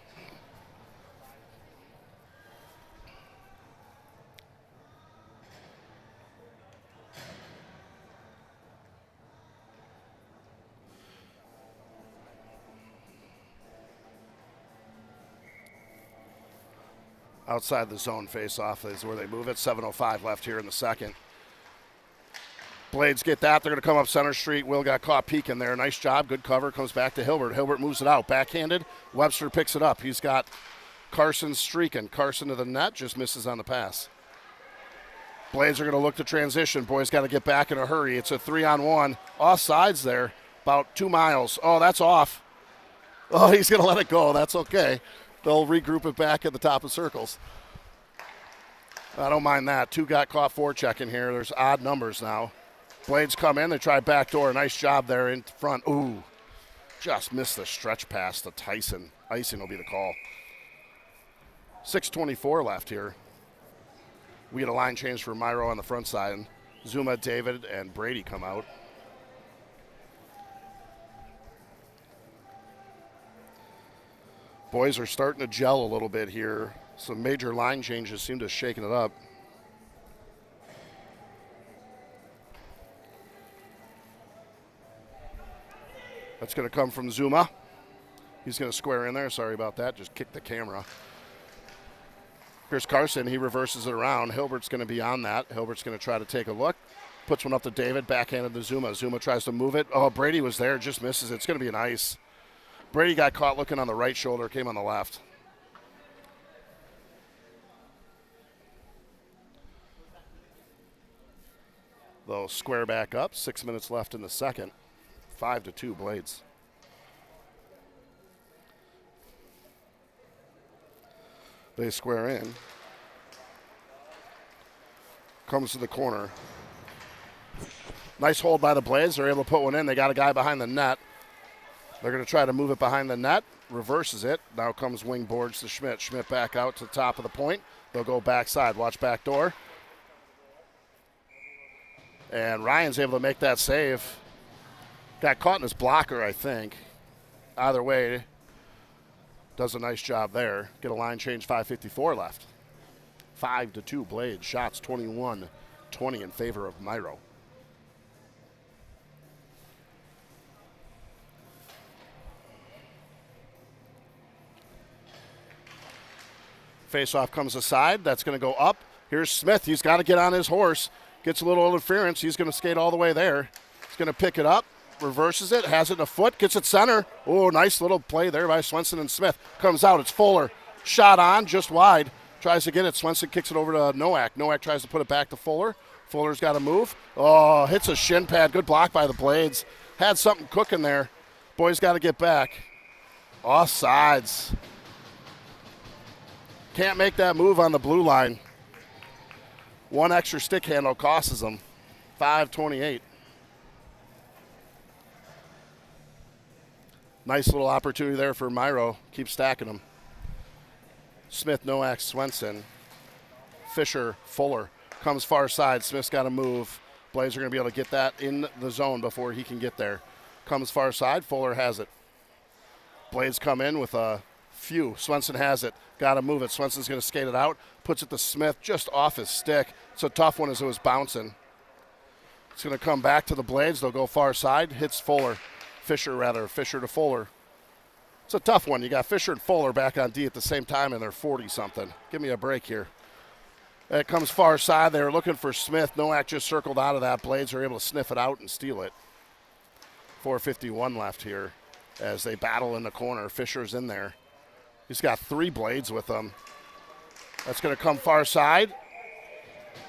Speaker 1: Outside the zone face-off is where they move it. 7:05 left here in the second. Blades get that. They're going to come up center street. Will got caught peeking there. Nice job. Good cover. Comes back to Hilbert. Hilbert moves it out. Backhanded. Webster picks it up. He's got Carson streaking. Carson to the net. Just misses on the pass. Blades are going to look to transition. Boys got to get back in a hurry. It's a 3-on-1. Offsides there. About 2 miles. Oh, that's off. Oh, he's going to let it go. That's okay. They'll regroup it back at the top of circles. I don't mind that. 2 got caught forechecking here. There's odd numbers now. Blades come in. They try backdoor. Nice job there in front. Ooh, just missed the stretch pass to Tyson. Icing will be the call. 6:24 left here. We get a line change for Myhro on the front side. Zuma, David, and Brady come out. Boys are starting to gel a little bit here. Some major line changes seem to have shaken it up. That's going to come from Zuma. He's going to square in there. Sorry about that. Just kicked the camera. Here's Carson. He reverses it around. Hilbert's going to be on that. Hilbert's going to try to take a look. Puts one up to David. Backhanded to Zuma. Zuma tries to move it. Oh, Brady was there. Just misses it. It's going to be an ice. Brady got caught looking on the right shoulder. Came on the left. They'll square back up. 6 minutes left in the second. 5-2 Blades. They square in. Comes to the corner. Nice hold by the Blades. They're able to put one in. They got a guy behind the net. They're going to try to move it behind the net. Reverses it. Now comes wing boards to Schmidt. Schmidt back out to the top of the point. They'll go backside. Watch back door. And Ryan's able to make that save. Got caught in his blocker, I think. Either way, does a nice job there. Get a line change, 5:54 left. 5-2 Blades. Shots 21-20 in favor of Myhro. Face-off comes aside. That's going to go up. Here's Smith. He's got to get on his horse. Gets a little interference. He's going to skate all the way there. He's going to pick it up. Reverses it. Has it in a foot. Gets it center. Oh, nice little play there by Swenson and Smith. Comes out. It's Fuller. Shot on. Just wide. Tries to get it. Swenson kicks it over to Nowak. Nowak tries to put it back to Fuller. Fuller's got to move. Oh, hits a shin pad. Good block by the Blades. Had something cooking there. Boys got to get back. Offsides. Can't make that move on the blue line. One extra stick handle costs them. 5:28. Nice little opportunity there for Myhro. Keep stacking them. Smith, Nowak, Swenson. Fisher, Fuller. Comes far side. Smith's got to move. Blades are going to be able to get that in the zone before he can get there. Comes far side. Fuller has it. Blades come in with a few. Swenson has it. Got to move it. Swenson's going to skate it out. Puts it to Smith just off his stick. It's a tough one as it was bouncing. It's going to come back to the Blades. They'll go far side. Hits Fuller. Fisher to Fuller. It's a tough one. You got Fisher and Fuller back on D at the same time, and they're 40-something. Give me a break here. It comes far side. They were looking for Smith. Nowak just circled out of that. Blades are able to sniff it out and steal it. 4:51 left here as they battle in the corner. Fisher's in there. He's got 3 Blades with him. That's going to come far side.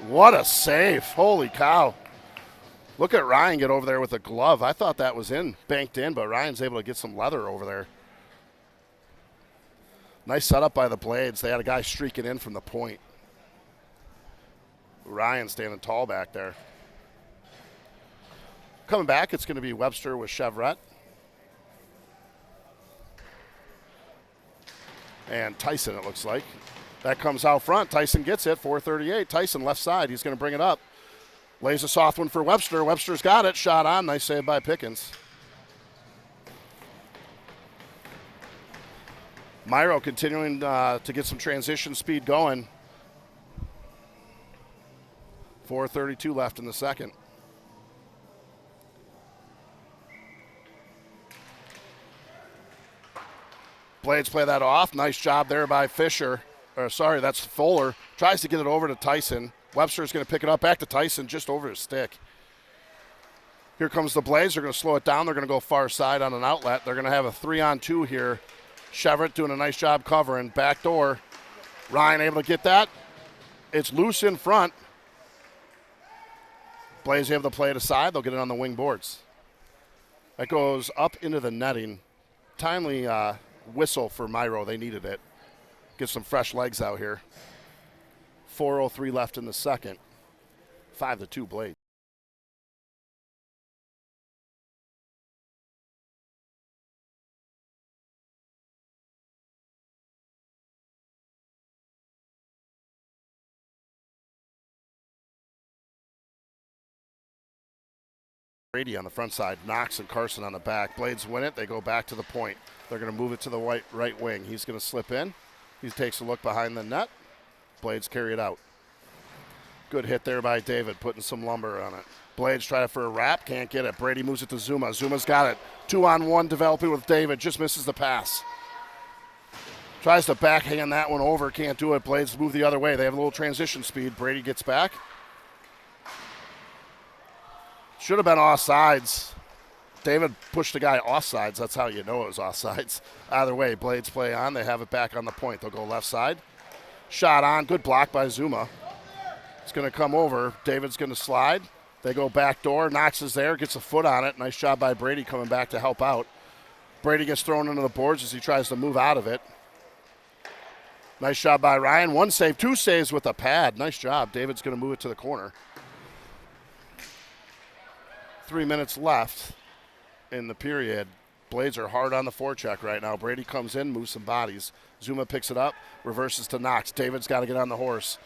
Speaker 1: What a save. Holy cow. Look at Ryan get over there with a glove. I thought that was banked in, but Ryan's able to get some leather over there. Nice setup by the Blades. They had a guy streaking in from the point. Ryan standing tall back there. Coming back, it's going to be Webster with Chevrolet. And Tyson, it looks like. That comes out front. Tyson gets it. 4:38. Tyson left side. He's going to bring it up. Lays a soft one for Webster. Webster's got it. Shot on. Nice save by Pickens. Myhro continuing to get some transition speed going. 4:32 left in the second. Blades play that off. Nice job there by Fisher. That's Fuller. Tries to get it over to Tyson. Webster's going to pick it up back to Tyson just over his stick. Here comes the Blades. They're going to slow it down. They're going to go far side on an outlet. They're going to have a 3-on-2 here. Chevrolet doing a nice job covering. Back door. Ryan able to get that. It's loose in front. Blades able to play it aside. They'll get it on the wing boards. That goes up into the netting. Timely whistle for Myhro. They needed it. Get some fresh legs out here. 4:03 left in the second. 5-2 Blades. Brady on the front side, Knox and Carson on the back. Blades win it. They go back to the point. They're going to move it to the right wing. He's going to slip in. He takes a look behind the net. Blades carry it out. Good hit there by David, putting some lumber on it. Blades try for a wrap, can't get it. Brady moves it to Zuma. Zuma's got it. 2-on-1 developing with David, just misses the pass. Tries to backhand that one over, can't do it. Blades move the other way. They have a little transition speed. Brady gets back. Should have been offsides. David pushed the guy offsides. That's how you know it was offsides. Either way, Blades play on. They have it back on the point. They'll go left side. Shot on. Good block by Zuma. It's going to come over. David's going to slide. They go back door. Knox is there, gets a foot on it. Nice job by Brady coming back to help out. Brady gets thrown into the boards as he tries to move out of it. Nice job by Ryan. 1 save, 2 saves with a pad. Nice job. David's going to move it to the corner. 3 minutes left in the period. Blades are hard on the forecheck right now. Brady comes in, moves some bodies. Zuma picks it up, reverses to Knox. David's got to get on the horse.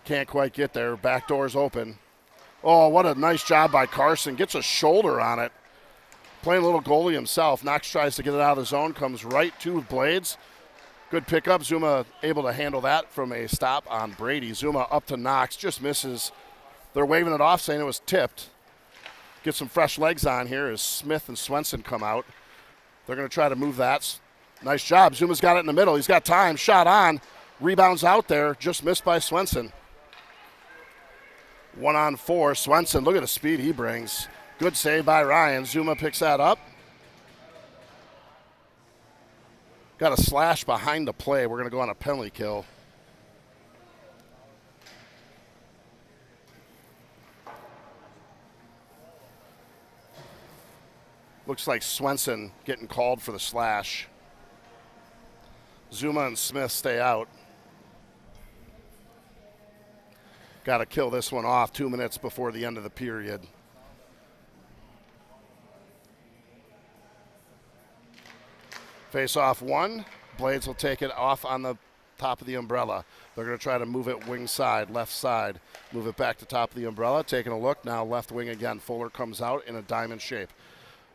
Speaker 1: Can't quite get there. Back door's open. Oh, what a nice job by Carson. Gets a shoulder on it. Playing a little goalie himself. Knox tries to get it out of the zone, comes right to Blades. Good pickup. Zuma able to handle that from a stop on Brady. Zuma up to Knox, just misses. They're waving it off, saying it was tipped. Get some fresh legs on here as Smith and Swenson come out. They're going to try to move that. Nice job. Zuma's got it in the middle. He's got time. Shot on. Rebounds out there. Just missed by Swenson. 1-on-4. Swenson, look at the speed he brings. Good save by Ryan. Zuma picks that up. Got a slash behind the play. We're going to go on a penalty kill. Looks like Swenson getting called for the slash. Zuma and Smith stay out. Got to kill this one off 2 minutes before the end of the period. Face off 1. Blades will take it off on the top of the umbrella. They're going to try to move it wing side, left side. Move it back to top of the umbrella. Taking a look. Now left wing again. Fuller comes out in a diamond shape.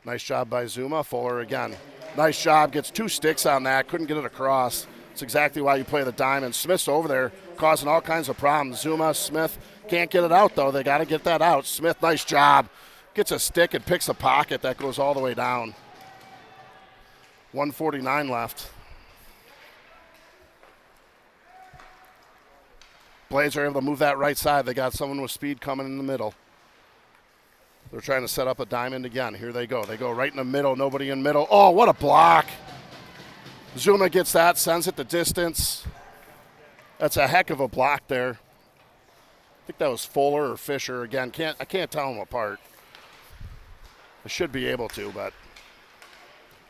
Speaker 1: Nice job by Zuma. Fuller again. Nice job. Gets 2 sticks on that. Couldn't get it across. It's exactly why you play the diamond. Smith's over there causing all kinds of problems. Zuma, Smith can't get it out, though. They got to get that out. Smith, nice job. Gets a stick and picks a pocket that goes all the way down. 1:49 left. Blades are able to move that right side. They got someone with speed coming in the middle. They're trying to set up a diamond again. Here they go. They go right in the middle. Nobody in middle. Oh, what a block. Zuma gets that, sends it the distance. That's a heck of a block there. I think that was Fuller or Fisher. Again, I can't tell them apart. I should be able to, but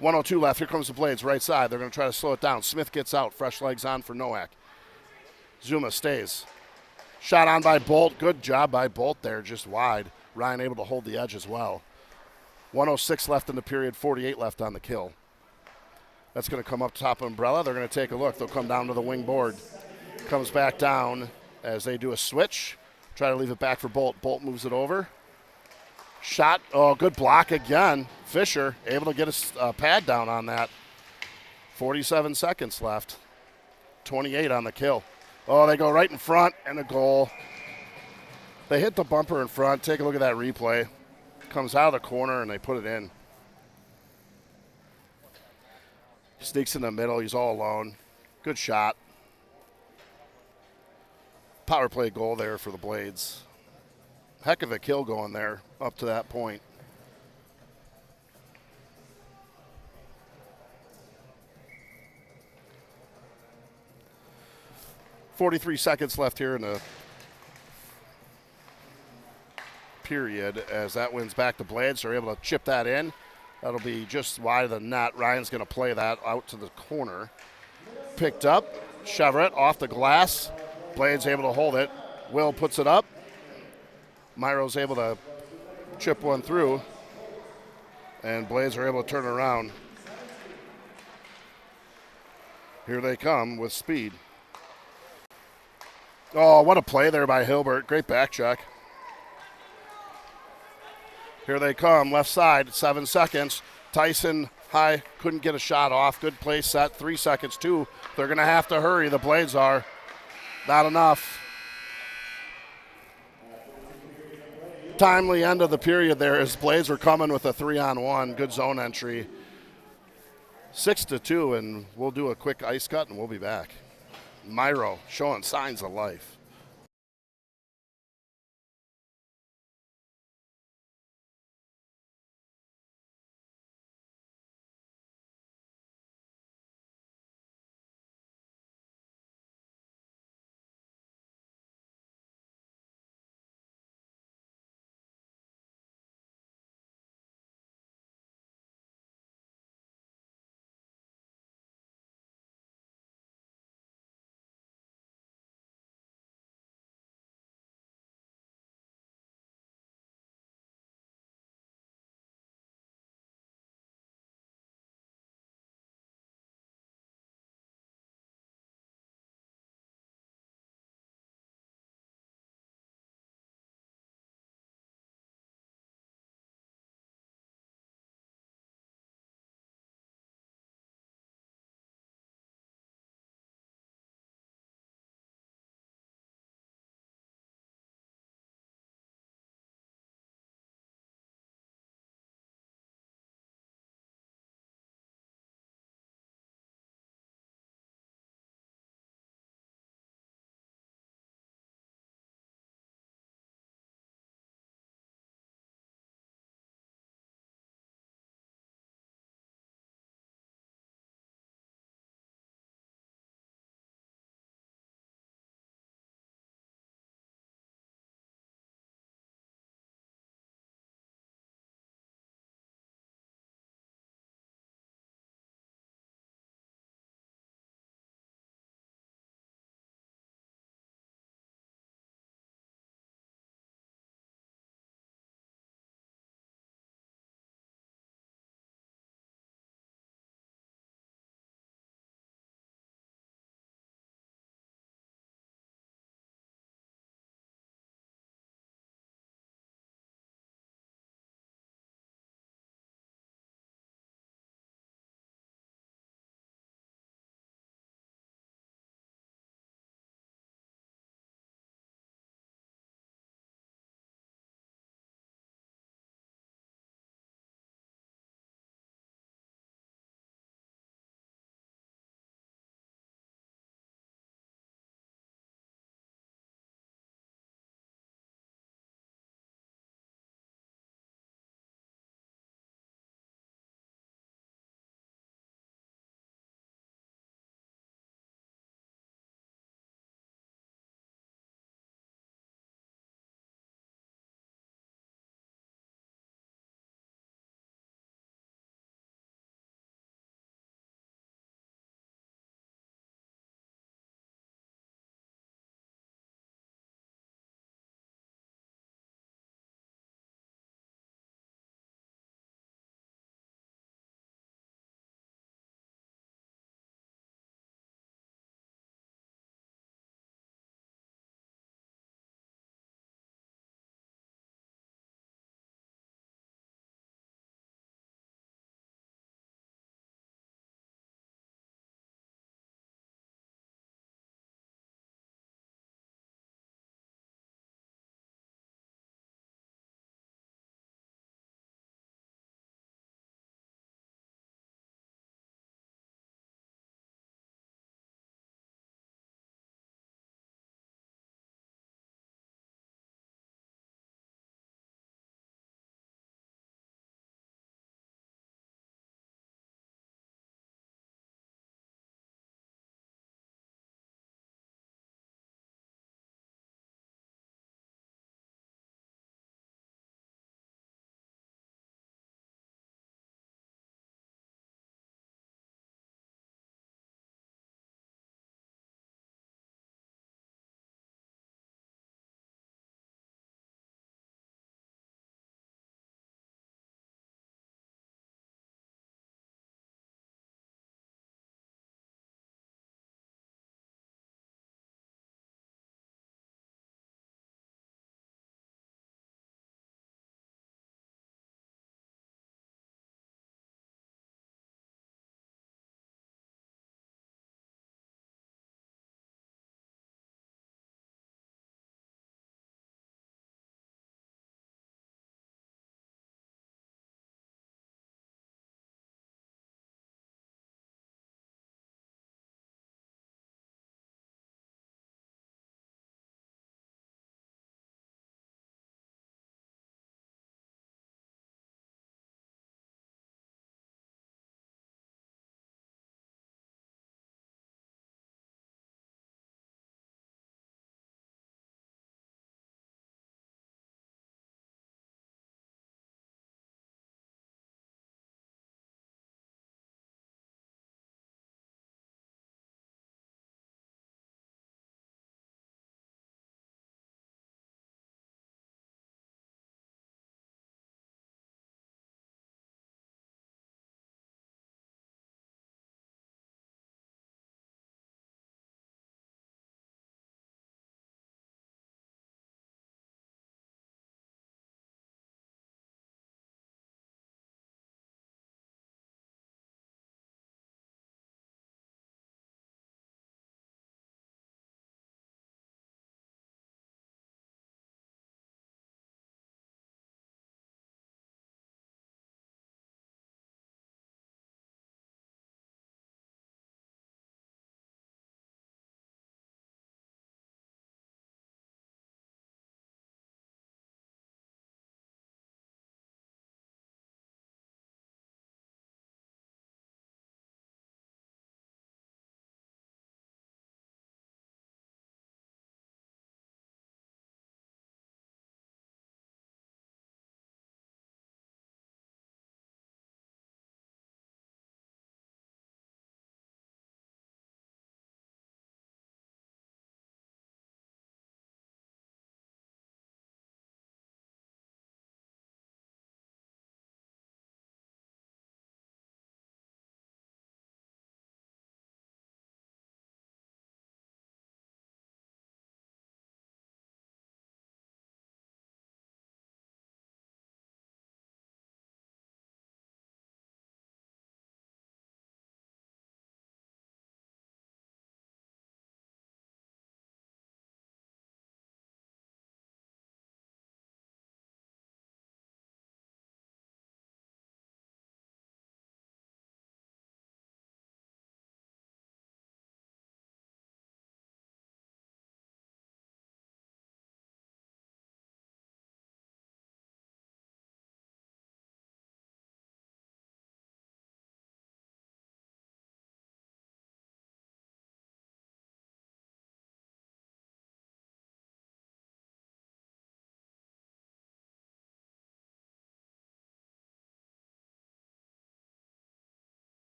Speaker 1: 1:02 left. Here comes the Blades, right side. They're going to try to slow it down. Smith gets out. Fresh legs on for Nowak. Zuma stays. Shot on by Bolt. Good job by Bolt there, just wide. Ryan able to hold the edge as well. 1:06 left in the period, 48 left on the kill. That's going to come up top of umbrella. They're going to take a look. They'll come down to the wing board. Comes back down as they do a switch. Try to leave it back for Bolt. Bolt moves it over. Shot. Oh, good block again. Fisher able to get a pad down on that. 47 seconds left. 28 on the kill. Oh, they go right in front and a goal. They hit the bumper in front. Take a look at that replay. Comes out of the corner and they put it in. Sneaks in the middle. He's all alone. Good shot. Power play goal there for the Blades. Heck of a kill going there up to that point. .43 seconds left here in the period as that wins back to Blades. They're able to chip that in. That'll be just wide of the net. Ryan's going to play that out to the corner. Picked up. Chevrolet off the glass. Blades able to hold it. Will puts it up. Myhro's able to chip one through. And Blades are able to turn around. Here they come with speed. Oh, what a play there by Hilbert. Great back check. Here they come, left side, 7 seconds. Tyson high, couldn't get a shot off. Good play set, 3 seconds too. They're going to have to hurry, the Blades are. Not enough. Timely end of the period there as Blades are coming with a 3-on-1. Good zone entry. 6-2, and we'll do a quick ice cut and we'll be back. Myhro showing signs of life.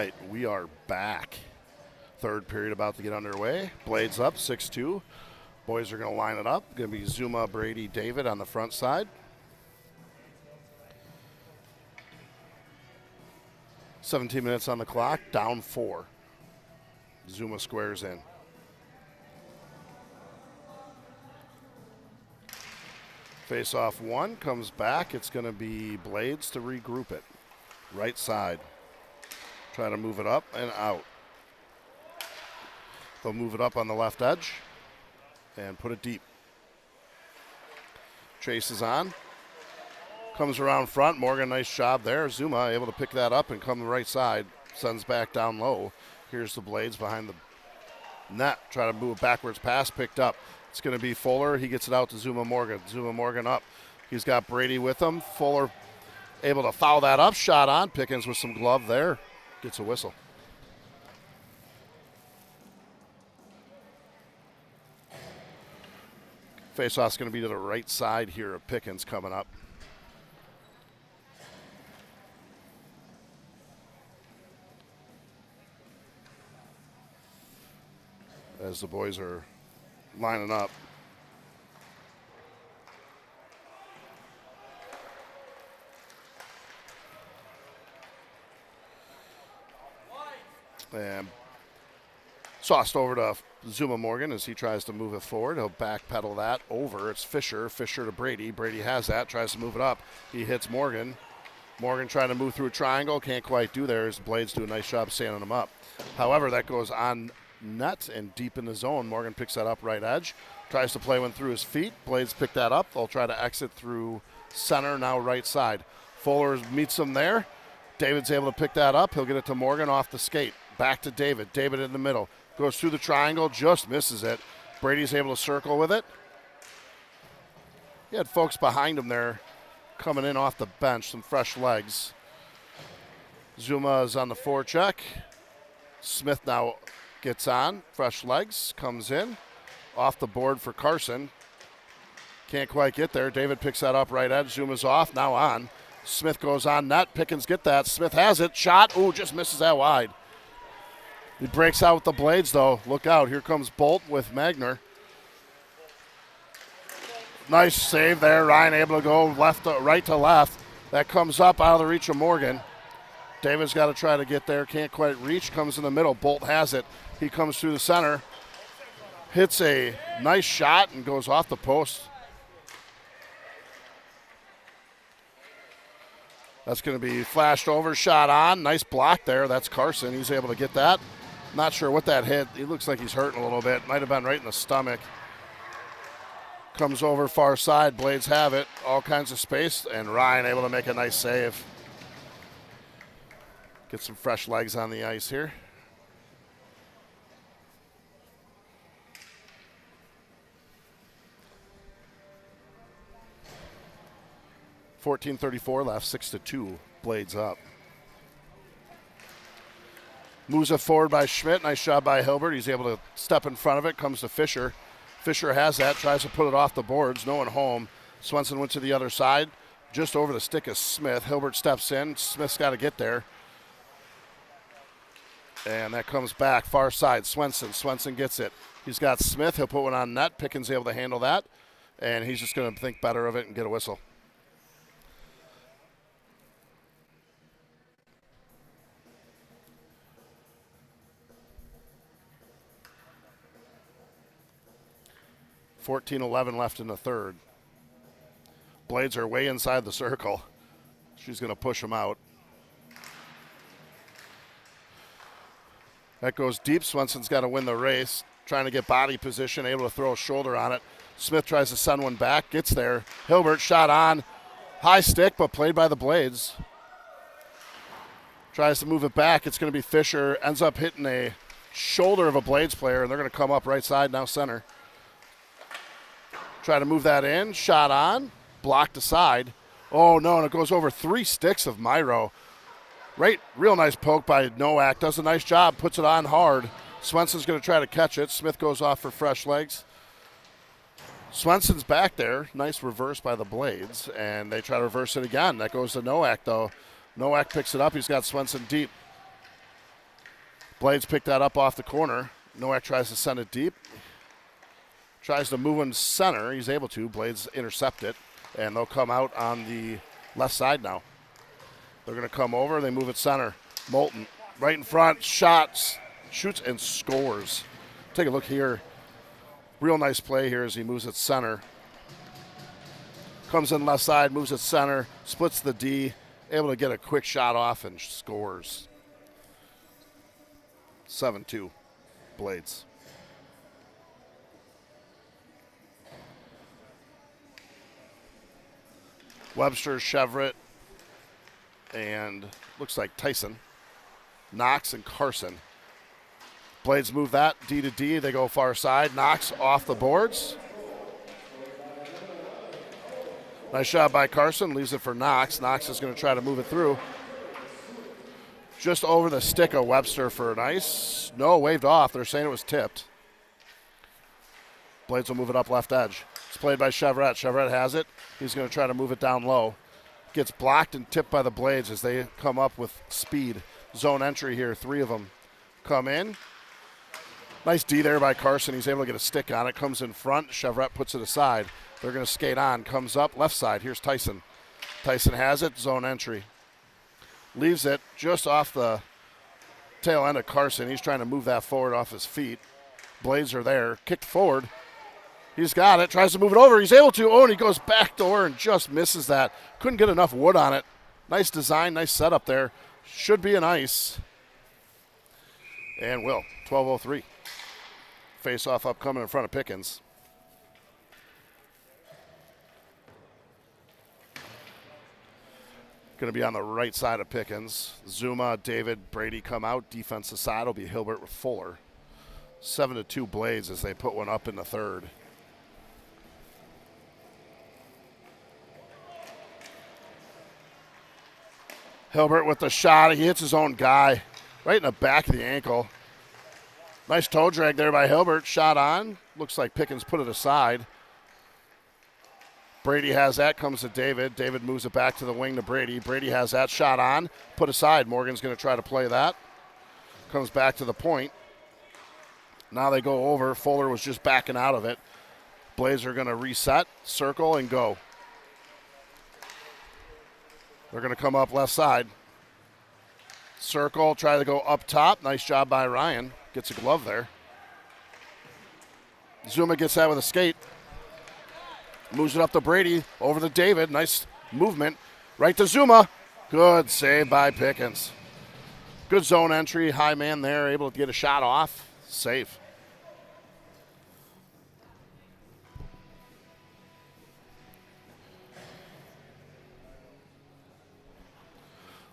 Speaker 1: right, we are back. Third period about to get underway. Blades up, 6-2. Boys are going to line it up. Going to be Zuma, Brady, David on the front side. 17 minutes on the clock, down 4. Zuma squares in. Face off 1, comes back. It's going to be Blades to regroup it. Right side. Try to move it up and out. They'll move it up on the left edge and put it deep. Chase is on. Comes around front. Morgan, nice job there. Zuma able to pick that up and come the right side. Sends back down low. Here's the Blades behind the net. Try to move backwards pass. Picked up. It's going to be Fuller. He gets it out to Zuma Morgan. Zuma Morgan up. He's got Brady with him. Fuller able to foul that up. Shot on. Pickens with some glove there. Gets a whistle. Face-off's going to be to the right side here of Pickens coming up. As the boys are lining up. And sauced over to Zuma Morgan as he tries to move it forward. He'll backpedal that over. It's Fisher. Fisher to Brady. Brady has that. Tries to move it up. He hits Morgan. Morgan trying to move through a triangle. Can't quite do there as the Blades do a nice job standing him up. However, that goes on net and deep in the zone. Morgan picks that up right edge. Tries to play one through his feet. Blades pick that up. They'll try to exit through center, now right side. Fuller meets him there. David's able to pick that up. He'll get it to Morgan off the skate. Back to David. David in the middle. Goes through the triangle, just misses it. Brady's able to circle with it. He had folks behind him there coming in off the bench, some fresh legs. Zuma is on the forecheck. Smith now gets on. Fresh legs, comes in. Off the board for Carson. Can't quite get there. David picks that up right edge. Zuma's off, now on. Smith goes on net. Pickens get that. Smith has it. Shot. Ooh, just misses that wide. He breaks out with the Blades, though. Look out. Here comes Bolt with Magner. Nice save there. Ryan able to go right to left. That comes up out of the reach of Morgan. David's got to try to get there. Can't quite reach. Comes in the middle. Bolt has it. He comes through the center. Hits a nice shot and goes off the post. That's going to be flashed over. Shot on. Nice block there. That's Carson. He's able to get that. Not sure what that hit. He looks like he's hurting a little bit. Might have been right in the stomach. Comes over far side. Blades have it. All kinds of space. And Ryan able to make a nice save. Get some fresh legs on the ice here. .34 left, 6-2. Blades up. Moves it forward by Schmidt. Nice job by Hilbert. He's able to step in front of it. Comes to Fisher. Fisher has that. Tries to put it off the boards. No one home. Swenson went to the other side. Just over the stick of Smith. Hilbert steps in. Smith's got to get there. And that comes back. Far side. Swenson. Swenson gets it. He's got Smith. He'll put one on net. Pickens able to handle that. And he's just going to think better of it and get a whistle. .11 left in the third. Blades are way inside the circle. She's going to push him out. That goes deep. Swenson's got to win the race. Trying to get body position, able to throw a shoulder on it. Smith tries to send one back, gets there. Hilbert shot on. High stick, but played by the Blades. Tries to move it back. It's going to be Fisher. Ends up hitting a shoulder of a Blades player, and they're going to come up right side, now center. Try to move that in. Shot on. Blocked aside. Oh, no, and it goes over 3 sticks of Myhro. Right, real nice poke by Nowak. Does a nice job. Puts it on hard. Swenson's going to try to catch it. Smith goes off for fresh legs. Swenson's back there. Nice reverse by the Blades, and they try to reverse it again. That goes to Nowak, though. Nowak picks it up. He's got Swenson deep. Blades pick that up off the corner. Nowak tries to send it deep. Tries to move in center. He's able to. Blades intercept it. And they'll come out on the left side now. They're going to come over. They move it center. Moulton right in front. Shots. Shoots and scores. Take a look here. Real nice play here as he moves it center. Comes in left side, moves it center, splits the D, able to get a quick shot off and scores. 7-2, Blades. Webster, Chevrolet, and looks like Tyson, Knox, and Carson. Blades move that D to D. They go far side. Knox off the boards. Nice shot by Carson. Leaves it for Knox. Knox is going to try to move it through. Just over the stick of Webster for a nice. No, waved off. They're saying it was tipped. Blades will move it up left edge. It's played by Chevrolet. Chevrolet has it. He's going to try to move it down low. Gets blocked and tipped by the Blades as they come up with speed. Zone entry here. 3 of them come in. Nice D there by Carson. He's able to get a stick on it. Comes in front. Chevrolet puts it aside. They're going to skate on. Comes up left side. Here's Tyson. Tyson has it. Zone entry. Leaves it just off the tail end of Carson. He's trying to move that forward off his feet. Blades are there. Kicked forward. He's got it. Tries to move it over. He's able to. Oh, and he goes back door and just misses that. Couldn't get enough wood on it. Nice design. Nice setup there. Should be an ice. And will. 12:03. Face-off upcoming in front of Pickens. Going to be on the right side of Pickens. Zuma, David, Brady come out. Defensive side will be Hilbert with Fuller. 7-2 Blades as they put one up in the third. Hilbert with the shot. He hits his own guy right in the back of the ankle. Nice toe drag there by Hilbert. Shot on. Looks like Pickens put it aside. Brady has that. Comes to David. David moves it back to the wing to Brady. Brady has that. Shot on. Put aside. Morgan's going to try to play that. Comes back to the point. Now they go over. Fuller was just backing out of it. Blades are going to reset, circle, and go. They're going to come up left side. Circle, try to go up top. Nice job by Ryan. Gets a glove there. Zuma gets that with a skate. Moves it up to Brady. Over to David. Nice movement. Right to Zuma. Good save by Pickens. Good zone entry. High man there. Able to get a shot off. Safe.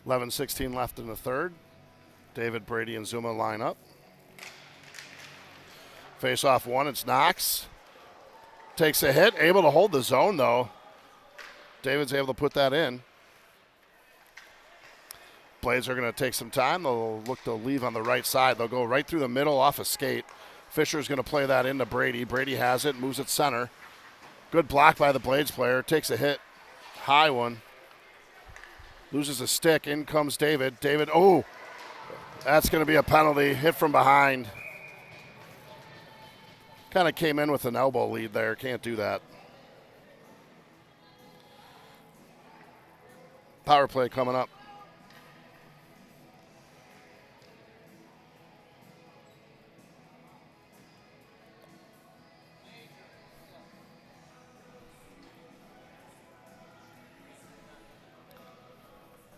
Speaker 1: .11:16 left in the third. David, Brady, and Zuma line up. Face off one, it's Knox. Takes a hit, able to hold the zone though. David's able to put that in. Blades are going to take some time. They'll look to leave on the right side. They'll go right through the middle off a skate. Fisher's going to play that into Brady. Brady has it, moves it center. Good block by the Blades player. Takes a hit, high one. Loses a stick. In comes David. David, oh, that's going to be a penalty. Hit from behind. Kind of came in with an elbow lead there. Can't do that. Power play coming up.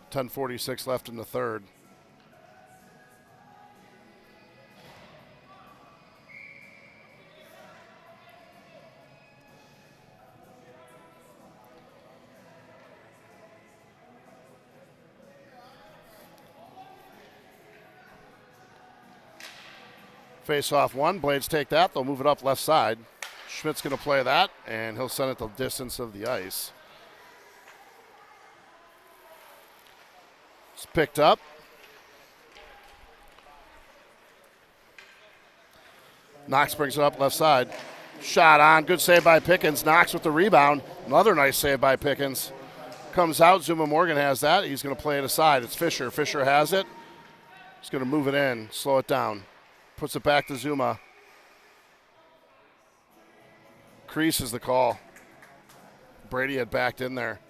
Speaker 1: .10:46 left in the third. Face off one. Blades take that. They'll move it up left side. Schmidt's going to play that, and he'll send it the distance of the ice. It's picked up. Knox brings it up left side. Shot on. Good save by Pickens. Knox with the rebound. Another nice save by Pickens. Comes out. Zuma Morgan has that. He's going to play it aside. It's Fisher. Fisher has it. He's going to move it in, slow it down. Puts it back to Zuma. Crease is the call. Brady had backed in there.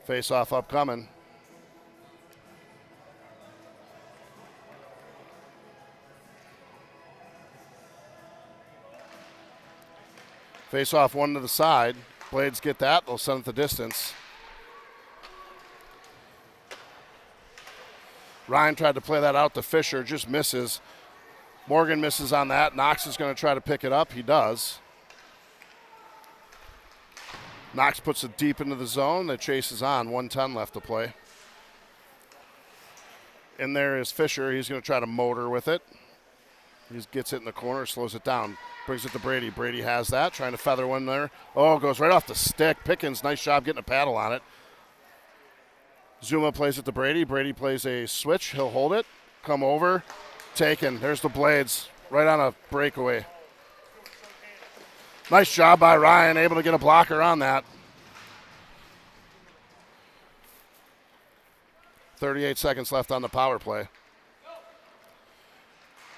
Speaker 1: Face off upcoming. Face off one to the side. Blades get that. They'll send it the distance. Ryan tried to play that out to Fisher. Just misses. Morgan misses on that. Knox is going to try to pick it up. He does. Knox puts it deep into the zone. The chase is on. 1:10 left to play. In there is Fisher. He's going to try to motor with it. He gets it in the corner, slows it down. Brings it to Brady. Brady has that. Trying to feather one there. Oh, goes right off the stick. Pickens, nice job getting a paddle on it. Zuma plays it to Brady. Brady plays a switch. He'll hold it. Come over. Taken. There's the blades. Right on a breakaway. Nice job by Ryan, able to get a blocker on that. 38 seconds left on the power play.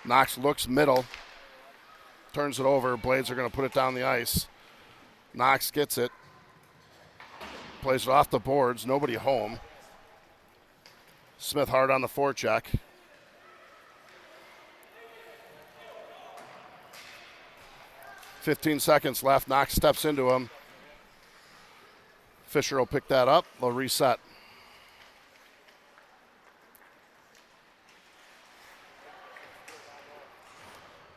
Speaker 1: Knox looks middle. Turns it over. Blades are going to put it down the ice. Knox gets it. Plays it off the boards. Nobody home. Smith hard on the forecheck. .15 seconds left. Knox steps into him. Fisher will pick that up. They'll reset.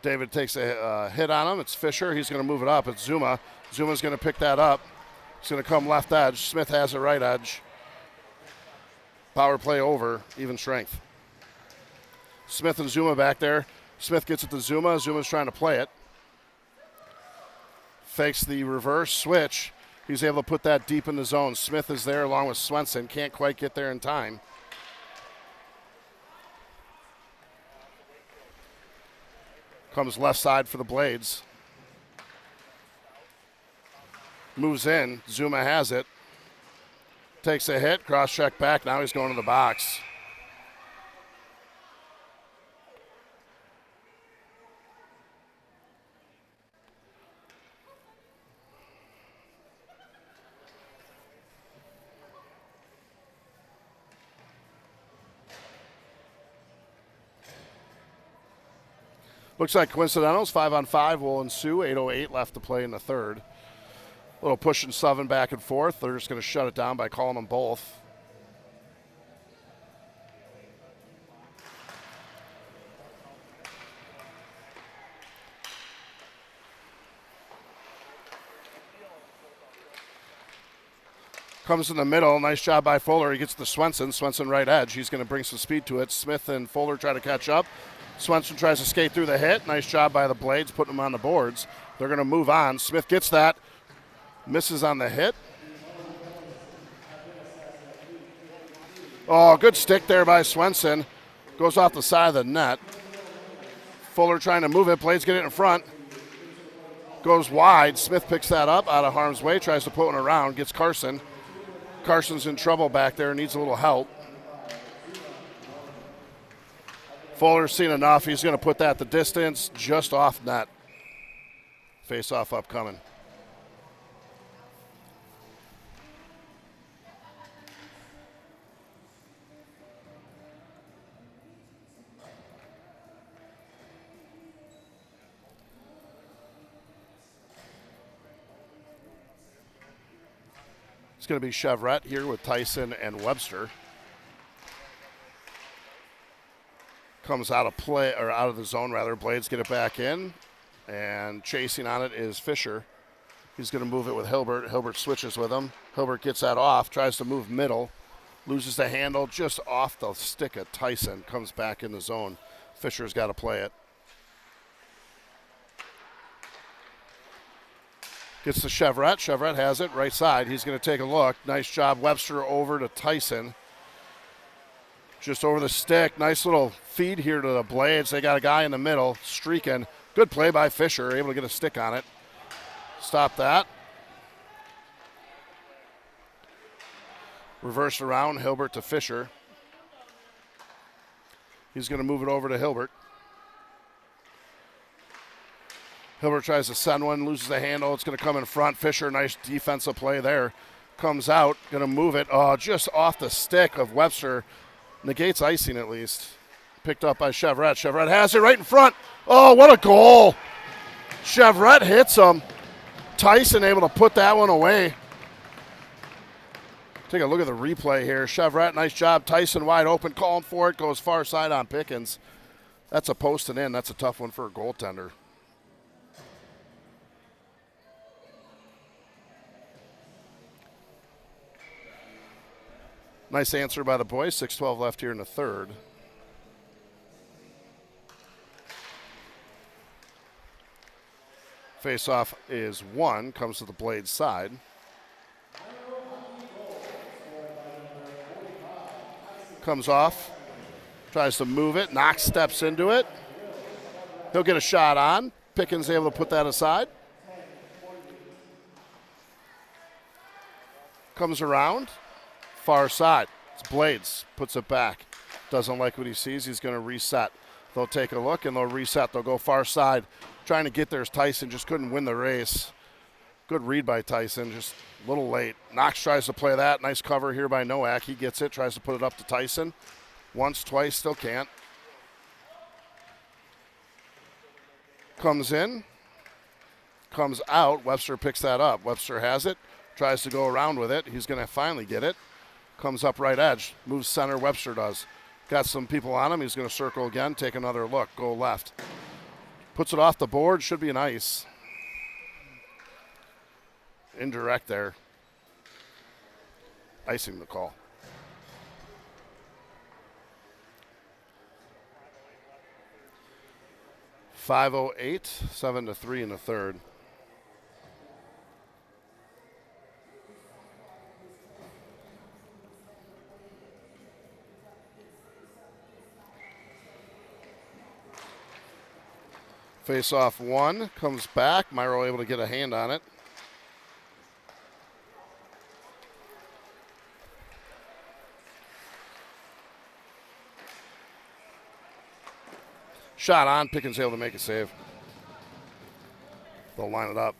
Speaker 1: David takes a hit on him. It's Fisher. He's going to move it up. It's Zuma. Zuma's going to pick that up. He's going to come left edge. Smith has it right edge. Power play over. Even strength. Smith and Zuma back there. Smith gets it to Zuma. Zuma's trying to play it. Fakes the reverse switch. He's able to put that deep in the zone. Smith is there along with Swenson. Can't quite get there in time. Comes left side for the Blades. Moves in. Zuma has it. Takes a hit. Cross check back. Now he's going to the box. Looks like coincidentals. 5-on-5 will ensue. 8:08 left to play in the third. A little push and shoving back and forth. They're just going to shut it down by calling them both. Comes in the middle. Nice job by Fuller. He gets to Swenson. Swenson right edge. He's going to bring some speed to it. Smith and Fuller try to catch up. Swenson tries to skate through the hit. Nice job by the Blades, putting them on the boards. They're going to move on. Smith gets that. Misses on the hit. Oh, good stick there by Swenson. Goes off the side of the net. Fuller trying to move it. Blades get it in front. Goes wide. Smith picks that up out of harm's way. Tries to put one around. Gets Carson. Carson's in trouble back there. Needs a little help. Fuller's seen enough. He's going to put that the distance just off net. Face off upcoming. It's going to be Chevret here with Tyson and Webster. Comes out of play, or out of the zone rather. Blades get it back in, and chasing on it is Fisher. He's going to move it with Hilbert. Hilbert switches with him. Hilbert gets that off, tries to move middle, loses the handle just off the stick of Tyson. Comes back in the zone. Fisher's got to play it. Gets to Chevret. Chevret has it right side. He's going to take a look. Nice job, Webster over to Tyson. Just over the stick. Nice little feed here to the Blades. They got a guy in the middle streaking. Good play by Fisher, able to get a stick on it. Stop that. Reversed around, Hilbert to Fisher. He's going to move it over to Hilbert. Hilbert tries to send one, loses the handle. It's going to come in front. Fisher, nice defensive play there. Comes out, going to move it. Oh, just off the stick of Webster. Negates icing at least. Picked up by Chevret. Chevret has it right in front. Oh, what a goal. Chevret hits him. Tyson able to put that one away. Take a look at the replay here. Chevret, nice job. Tyson wide open, calling for it. Goes far side on Pickens. That's a post and in. That's a tough one for a goaltender. Nice answer by the boys. 6:12 left here in the third. Face-off is one. Comes to the Blades side. Comes off. Tries to move it. Knox steps into it. He'll get a shot on. Pickens able to put that aside. Comes around. Far side. It's Blades. Puts it back. Doesn't like what he sees. He's going to reset. They'll take a look and they'll reset. They'll go far side. Trying to get there is Tyson. Just couldn't win the race. Good read by Tyson. Just a little late. Knox tries to play that. Nice cover here by Nowak. He gets it. Tries to put it up to Tyson. Once, twice. Still can't. Comes in. Comes out. Webster picks that up. Webster has it. Tries to go around with it. He's going to finally get it. Comes up right edge. Moves center. Webster does. Got some people on him. He's going to circle again. Take another look. Go left. Puts it off the board. Should be an ice. Indirect there. Icing the call. .508, 7-3 in the third. Face off one, comes back. Myhro able to get a hand on it. Shot on, Pickens able to make a save. They'll line it up.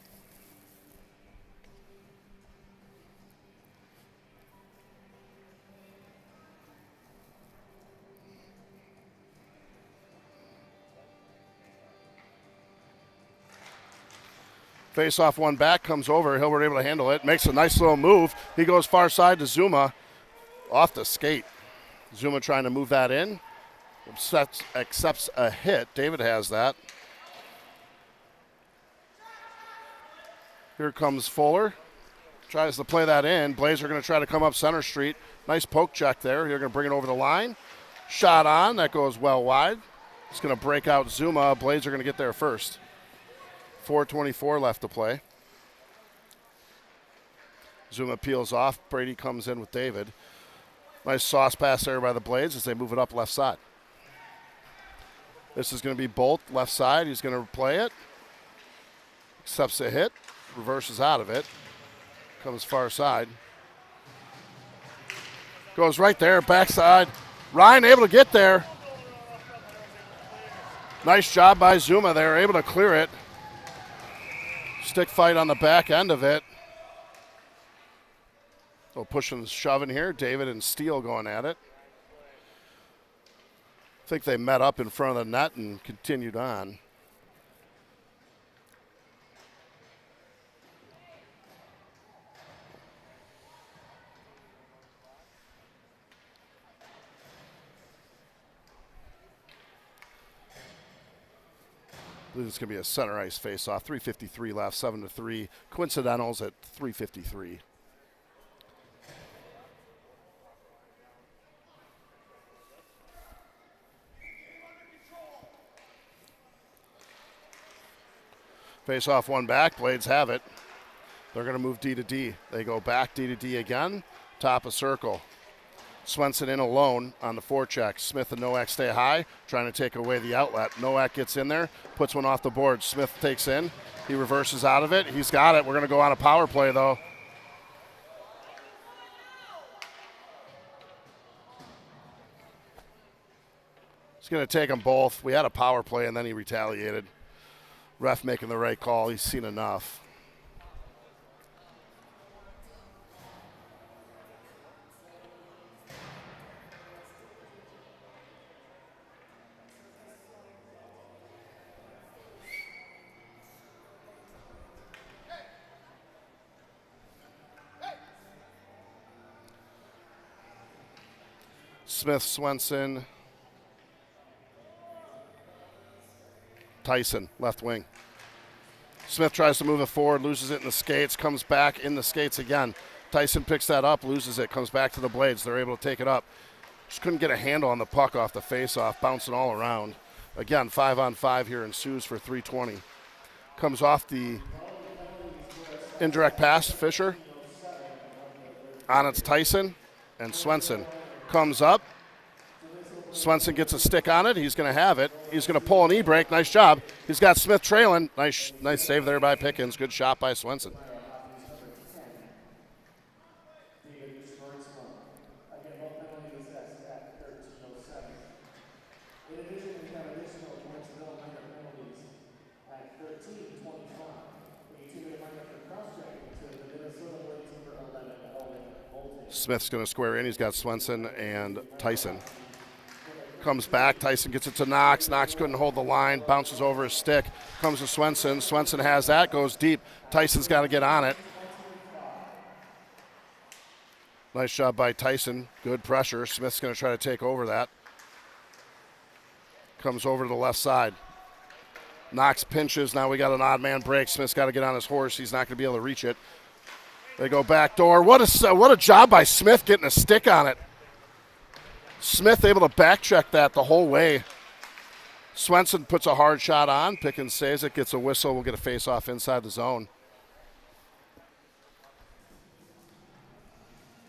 Speaker 1: Face off one back, comes over. Hilbert able to handle it. Makes a nice little move. He goes far side to Zuma. Off the skate. Zuma trying to move that in. Accepts a hit. David has that. Here comes Fuller. Tries to play that in. Blades are going to try to come up center street. Nice poke check there. You're going to bring it over the line. Shot on. That goes well wide. It's going to break out Zuma. Blades are going to get there first. 4:24 left to play. Zuma peels off. Brady comes in with David. Nice sauce pass there by the Blades as they move it up left side. This is going to be Bolt left side. He's going to play it. Accepts a hit. Reverses out of it. Comes far side. Goes right there. Backside. Ryan able to get there. Nice job by Zuma there. Able to clear it. Stick fight on the back end of it. So pushing and shoving here. David and Steele going at it. I think they met up in front of the net and continued on. I believe it's going to be a center ice face-off. 3:53 left, 7-3. Coincidentals at 3:53. Face off one back. Blades have it. They're going to move D to D. They go back D to D again. Top of circle. Swenson in alone on the forecheck. Smith and Nowak stay high, trying to take away the outlet. Nowak gets in there, puts one off the board. Smith takes in. He reverses out of it. He's got it. We're going to go on a power play, though. He's going to take them both. We had a power play, and then he retaliated. Ref making the right call. He's seen enough. Smith, Swenson, Tyson, left wing. Smith tries to move it forward, loses it in the skates, comes back in the skates again. Tyson picks that up, loses it, comes back to the blades. They're able to take it up. Just couldn't get a handle on the puck off the face-off, bouncing all around. Again, 5-on-5 here ensues for 3:20. Comes off the indirect pass, Fisher. On it's Tyson, and Swenson comes up. Swenson gets a stick on it. He's going to have it. He's going to pull an e-brake. Nice job. He's got Smith trailing. Nice save there by Pickens. Good shot by Swenson. Smith's going to square in. He's got Swenson and Tyson. Comes back. Tyson gets it to Knox. Knox couldn't hold the line. Bounces over his stick. Comes to Swenson. Swenson has that. Goes deep. Tyson's got to get on it. Nice job by Tyson. Good pressure. Smith's going to try to take over that. Comes over to the left side. Knox pinches. Now we got an odd man break. Smith's got to get on his horse. He's not going to be able to reach it. They go back door. What a job by Smith getting a stick on it. Smith able to back check that the whole way. Swenson puts a hard shot on. Pickens saves it, gets a whistle. We'll get a face-off inside the zone.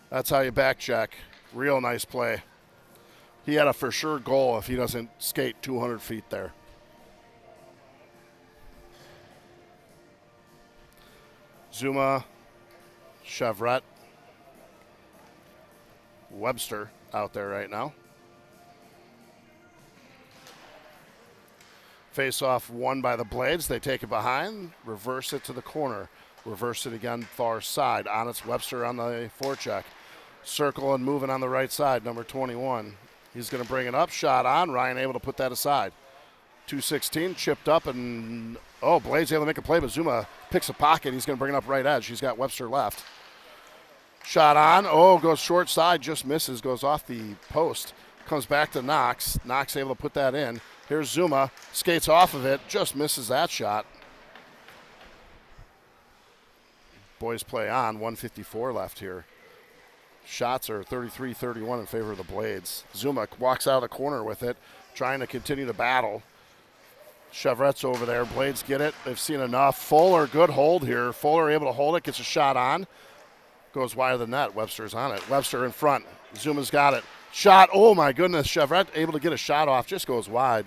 Speaker 1: That's how you back check. Real nice play. He had a for sure goal if he doesn't skate 200 feet there. Zuma, Chevret, Webster out there right now. Face-off won by the Blades. They take it behind, reverse it to the corner. Reverse it again far side. On its Webster on the forecheck. Circle and moving on the right side, number 21. He's going to bring it up. Shot on. Ryan able to put that aside. 216 chipped up, and Blades able to make a play, but Zuma picks a pocket. He's going to bring it up right edge. He's got Webster left. Shot on. Goes short side, just misses, goes off the post. Comes back to Knox. Knox able to put that in. Here's Zuma. Skates off of it, just misses that shot. Boys play on. 1:54 left here. Shots are 33-31 in favor of the Blades. Zuma walks out of the corner with it, trying to continue to battle. Chevret's over there. Blades get it. They've seen enough. Fuller, good hold here. Fuller able to hold it, gets a shot on. Goes wide of the net. Webster's on it. Webster in front. Zuma's got it. Shot. Oh, my goodness. Chevret able to get a shot off. Just goes wide.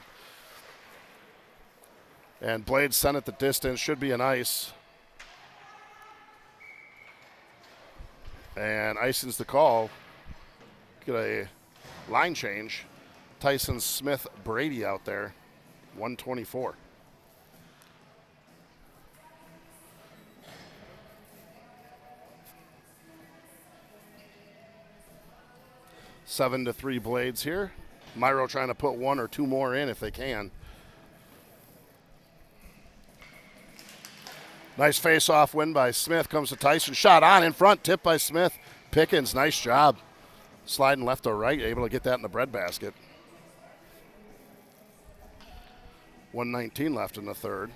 Speaker 1: And Blades sent it the distance. Should be an ice. And icing's the call. Get a line change. Tyson, Smith, Brady out there. 124. Seven to 3 Blades here. Myhro trying to put one or two more in if they can. Nice face-off win by Smith. Comes to Tyson. Shot on in front. Tipped by Smith. Pickens, nice job. Sliding left to right. Able to get that in the breadbasket. 1:19 left in the third.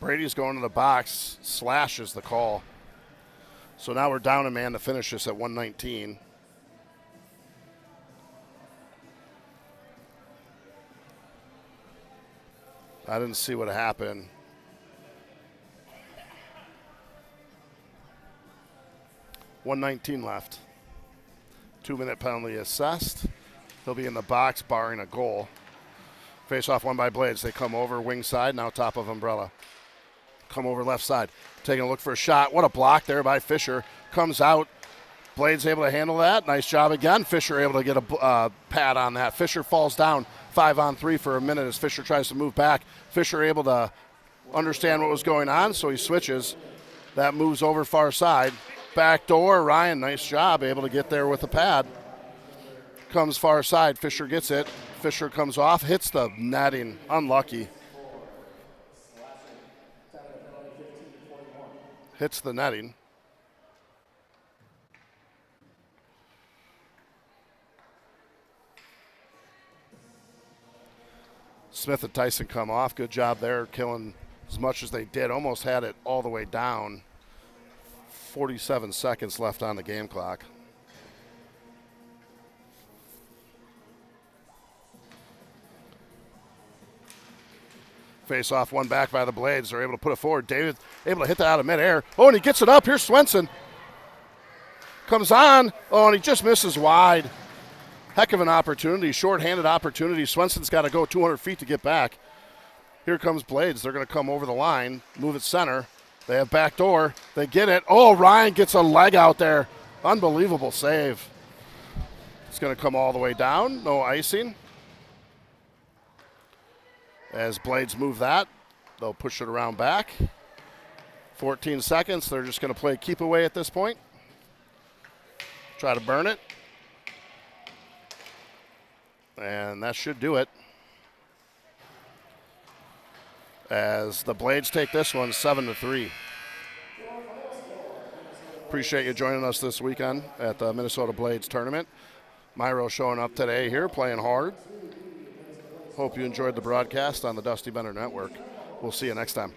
Speaker 1: Brady's going to the box. Slash is the call. So now we're down a man to finish this at 1:19. I didn't see what happened. 1:19 left. 2-minute penalty assessed. He'll be in the box barring a goal. Face off one by Blades. They come over wing side, now top of Umbrella. Come over left side. Taking a look for a shot. What a block there by Fisher. Comes out. Blades able to handle that. Nice job again. Fisher able to get a pad on that. Fisher falls down 5-on-3 for a minute as Fisher tries to move back. Fisher able to understand what was going on, so he switches. That moves over far side. Back door. Ryan, nice job. Able to get there with a pad. Comes far side. Fisher gets it. Fisher comes off. Hits the netting. Unlucky. Hits the netting. Smith and Tyson come off. Good job there, killing as much as they did. Almost had it all the way down. 47 seconds left on the game clock. Face off, one back by the Blades. They're able to put it forward. David able to hit that out of midair. Oh, and he gets it up. Here's Swenson. Comes on. Oh, and he just misses wide. Heck of an opportunity, short-handed opportunity. Swenson's got to go 200 feet to get back. Here comes Blades. They're going to come over the line, move it center. They have back door. They get it. Oh, Ryan gets a leg out there. Unbelievable save. It's going to come all the way down. No icing. As Blades move that, they'll push it around back. 14 seconds. They're just going to play keep away at this point. Try to burn it. And that should do it. As the Blades take this one 7-3. Appreciate you joining us this weekend at the Minnesota Blades tournament. Myhro showing up today here, playing hard. Hope you enjoyed the broadcast on the Dusty Bender Network. We'll see you next time.